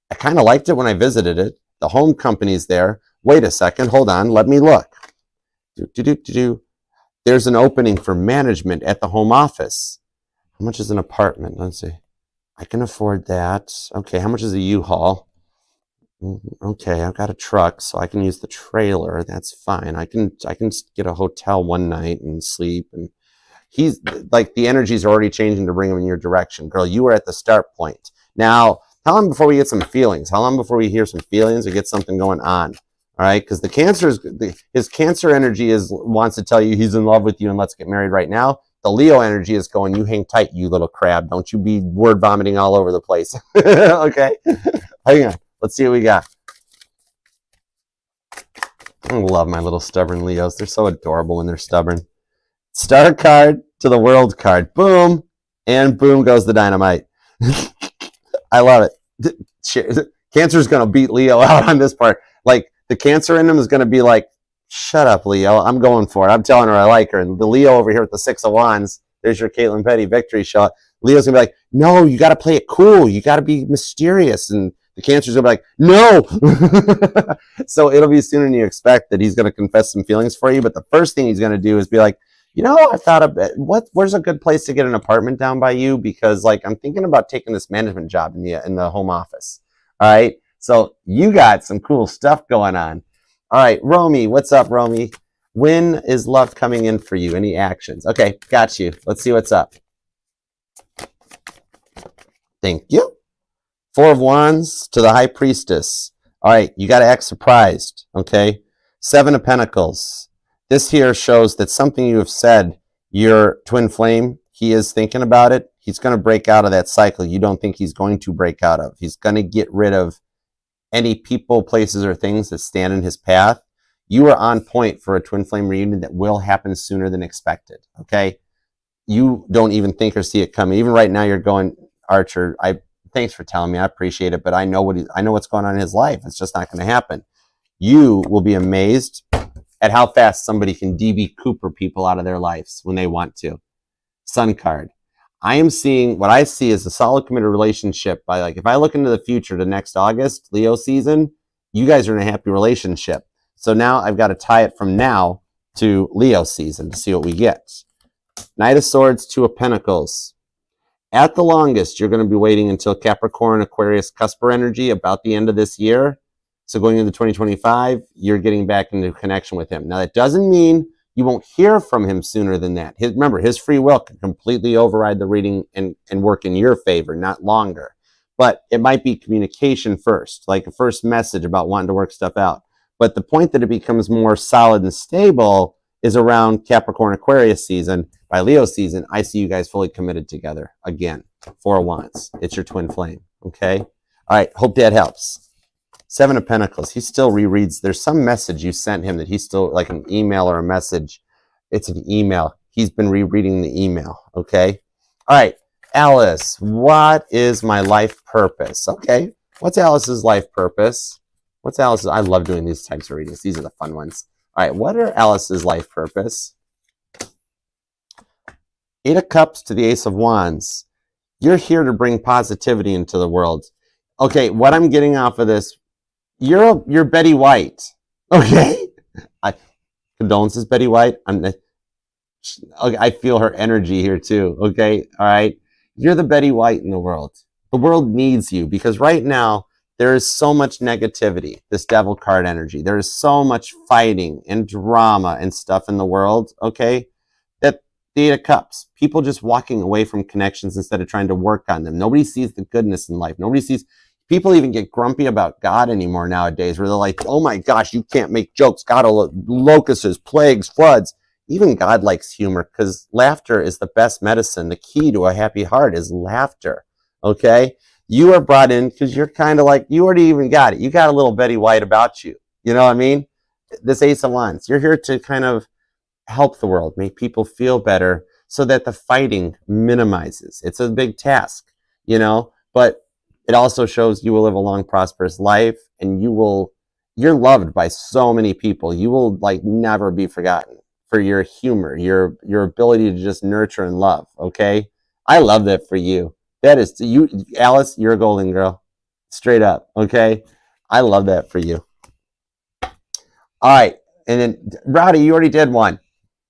I kind of liked it when I visited it. The home company's there. Wait a second. Hold on. Let me look. There's an opening for management at the home office. How much is an apartment? Let's see. I can afford that. Okay. How much is a U-Haul? Okay. I've got a truck, so I can use the trailer. That's fine. I can get a hotel one night and sleep. And he's like, the energies are already changing to bring him in your direction. Girl, you were at the start point. Now, how long before we get some feelings? How long before we hear some feelings or get something going on? All right, because the Cancer his Cancer energy wants to tell you he's in love with you and let's get married right now. The Leo energy is going, you hang tight, you little crab. Don't you be word vomiting all over the place. Okay, hang on. Let's see what we got. I love my little stubborn Leos. They're so adorable when they're stubborn. Star card to the World card. Boom, and boom goes the dynamite. I love it. Cancer's going to beat Leo out on this part. Like, the Cancer in him is going to be like, shut up, Leo. I'm going for it. I'm telling her I like her. And the Leo over here with the 6 of Wands, there's your Caitlin Petty victory shot. Leo's going to be like, no, you got to play it cool. You got to be mysterious. And the Cancer's going to be like, no. So it'll be sooner than you expect that he's going to confess some feelings for you. But the first thing he's going to do is be like, you know, I thought a bit, where's a good place to get an apartment down by you? Because, like, I'm thinking about taking this management job in the home office. All right. So you got some cool stuff going on. All right, Romy, what's up, Romy? When is love coming in for you? Any actions? Okay, got you. Let's see what's up. Thank you. 4 of Wands to the High Priestess. All right, you got to act surprised, okay? 7 of Pentacles. This here shows that something you have said, your twin flame, he is thinking about it. He's going to break out of that cycle you don't think he's going to break out of. He's going to get rid of any people, places, or things that stand in his path. You are on point for a twin flame reunion that will happen sooner than expected, okay? you don't even think or see it coming. Even right now, you're going, Archer, thanks for telling me. I appreciate it, but I know what's going on in his life. It's just not going to happen. You will be amazed at how fast somebody can DB Cooper people out of their lives when they want to. Sun card. I am seeing, what I see is a solid committed relationship. By like, if I look into the future to next August, Leo season, you guys are in a happy relationship. So now I've got to tie it from now to Leo season to see what we get. Knight of Swords, Two of Pentacles. At the longest, you're going to be waiting until Capricorn, Aquarius, Cusper energy about the end of this year. So going into 2025, you're getting back into connection with him. Now, that doesn't mean you won't hear from him sooner than that. Remember, his free will can completely override the reading and work in your favor, not longer. But it might be communication first, like a first message about wanting to work stuff out. But the point that it becomes more solid and stable is around Capricorn Aquarius season. By Leo season, I see you guys fully committed together. Again, Four of Wands. It's your twin flame. Okay? All right. Hope that helps. Seven of Pentacles. He still rereads. There's some message you sent him that he's still, like an email or a message. It's an email. He's been rereading the email. Okay? All right. Alice, what is my life purpose? Okay. What's Alice's life purpose? What's Alice's? I love doing these types of readings. These are the fun ones. All right. What are Alice's life purpose? Eight of Cups to the Ace of Wands. You're here to bring positivity into the world. Okay. What I'm getting off of this, you're Betty White. Okay. Condolences, Betty White. I feel her energy here too. Okay. All right. You're the Betty White in the world. The world needs you because right now there is so much negativity, this devil card energy. There is so much fighting and drama and stuff in the world, okay? That the Eight of Cups, people just walking away from connections instead of trying to work on them. Nobody sees the goodness in life. Nobody sees, people even get grumpy about God anymore nowadays where they're like, oh my gosh, you can't make jokes. God will locusts, plagues, floods. Even God likes humor because laughter is the best medicine. The key to a happy heart is laughter, okay? You are brought in because you're kind of like, you already even got it. You got a little Betty White about you. You know what I mean? This Ace of Wands, you're here to kind of help the world, make people feel better so that the fighting minimizes. It's a big task, you know, but it also shows you will live a long, prosperous life and you're loved by so many people. You will like never be forgotten for your humor, your ability to just nurture and love, okay? I love that for you. That is, you, Alice, you're a golden girl. Straight up, okay? I love that for you. All right, and then, Rowdy, you already did one.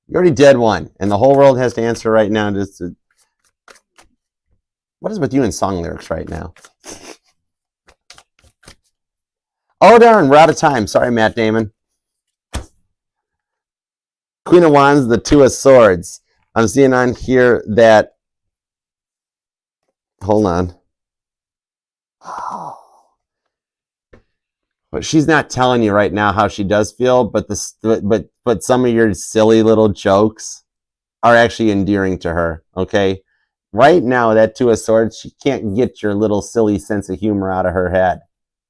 You already did one, and the whole world has to answer right now. What is with you in song lyrics right now? Oh, darn, we're out of time. Sorry, Matt Damon. Queen of Wands, the Two of Swords. I'm seeing on here that, hold on. But she's not telling you right now how she does feel, but but some of your silly little jokes are actually endearing to her, okay? Right now, that Two of Swords, she can't get your little silly sense of humor out of her head,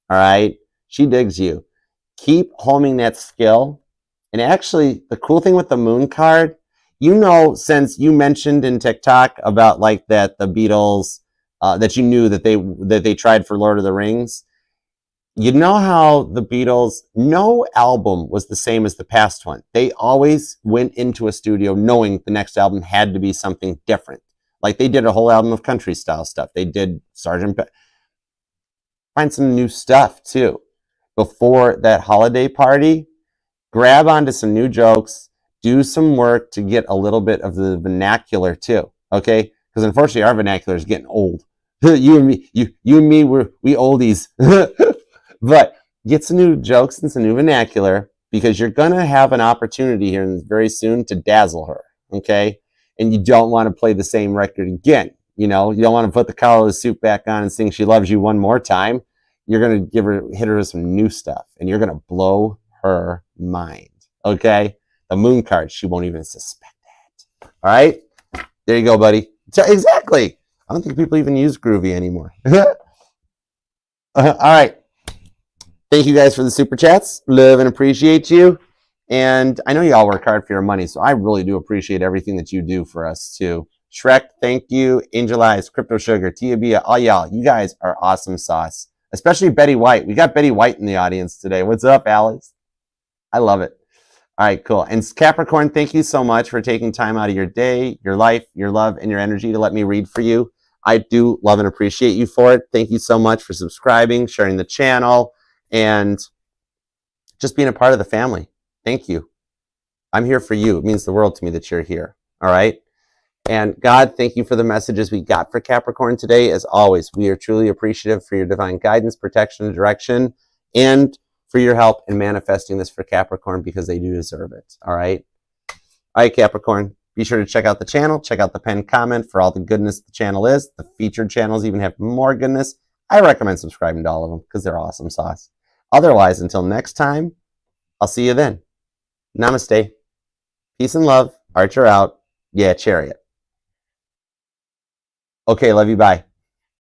all right? She digs you. Keep homing that skill. And actually, the cool thing with the Moon card, you know, since you mentioned in TikTok about like that the Beatles, that you knew that they tried for Lord of the Rings. You know how the Beatles, no album was the same as the past one. They always went into a studio knowing the next album had to be something different. Like they did a whole album of country style stuff. They did find some new stuff too. Before that holiday party, grab onto some new jokes, do some work to get a little bit of the vernacular too, okay? Because unfortunately our vernacular is getting old. You and me, we oldies. But get some new jokes and some new vernacular because you're going to have an opportunity here very soon to dazzle her, okay? And you don't want to play the same record again. You know, you don't want to put the collar of the suit back on and sing She Loves You one more time. You're going to hit her with some new stuff and you're going to blow her mind, okay? The Moon card, she won't even suspect that. All right? There you go, buddy. Exactly. I don't think people even use Groovy anymore. All right. Thank you guys for the super chats. Love and appreciate you. And I know you all work hard for your money, so I really do appreciate everything that you do for us too. Shrek, thank you. Angel Eyes, Crypto Sugar, Tia Bia, all y'all. You guys are awesome sauce. Especially Betty White. We got Betty White in the audience today. What's up, Alice? I love it. All right, cool. And Capricorn, thank you so much for taking time out of your day, your life, your love, and your energy to let me read for you. I do love and appreciate you for it. Thank you so much for subscribing, sharing the channel, and just being a part of the family. Thank you. I'm here for you. It means the world to me that you're here. All right? And God, thank you for the messages we got for Capricorn today. As always, we are truly appreciative for your divine guidance, protection, and direction, and for your help in manifesting this for Capricorn, because they do deserve it. All right? All right, Capricorn. Be sure to check out the channel. Check out the pinned comment for all the goodness the channel is. The featured channels even have more goodness. I recommend subscribing to all of them because they're awesome sauce. Otherwise, until next time, I'll see you then. Namaste. Peace and love. Archer out. Yeah, Chariot. Okay, love you. Bye.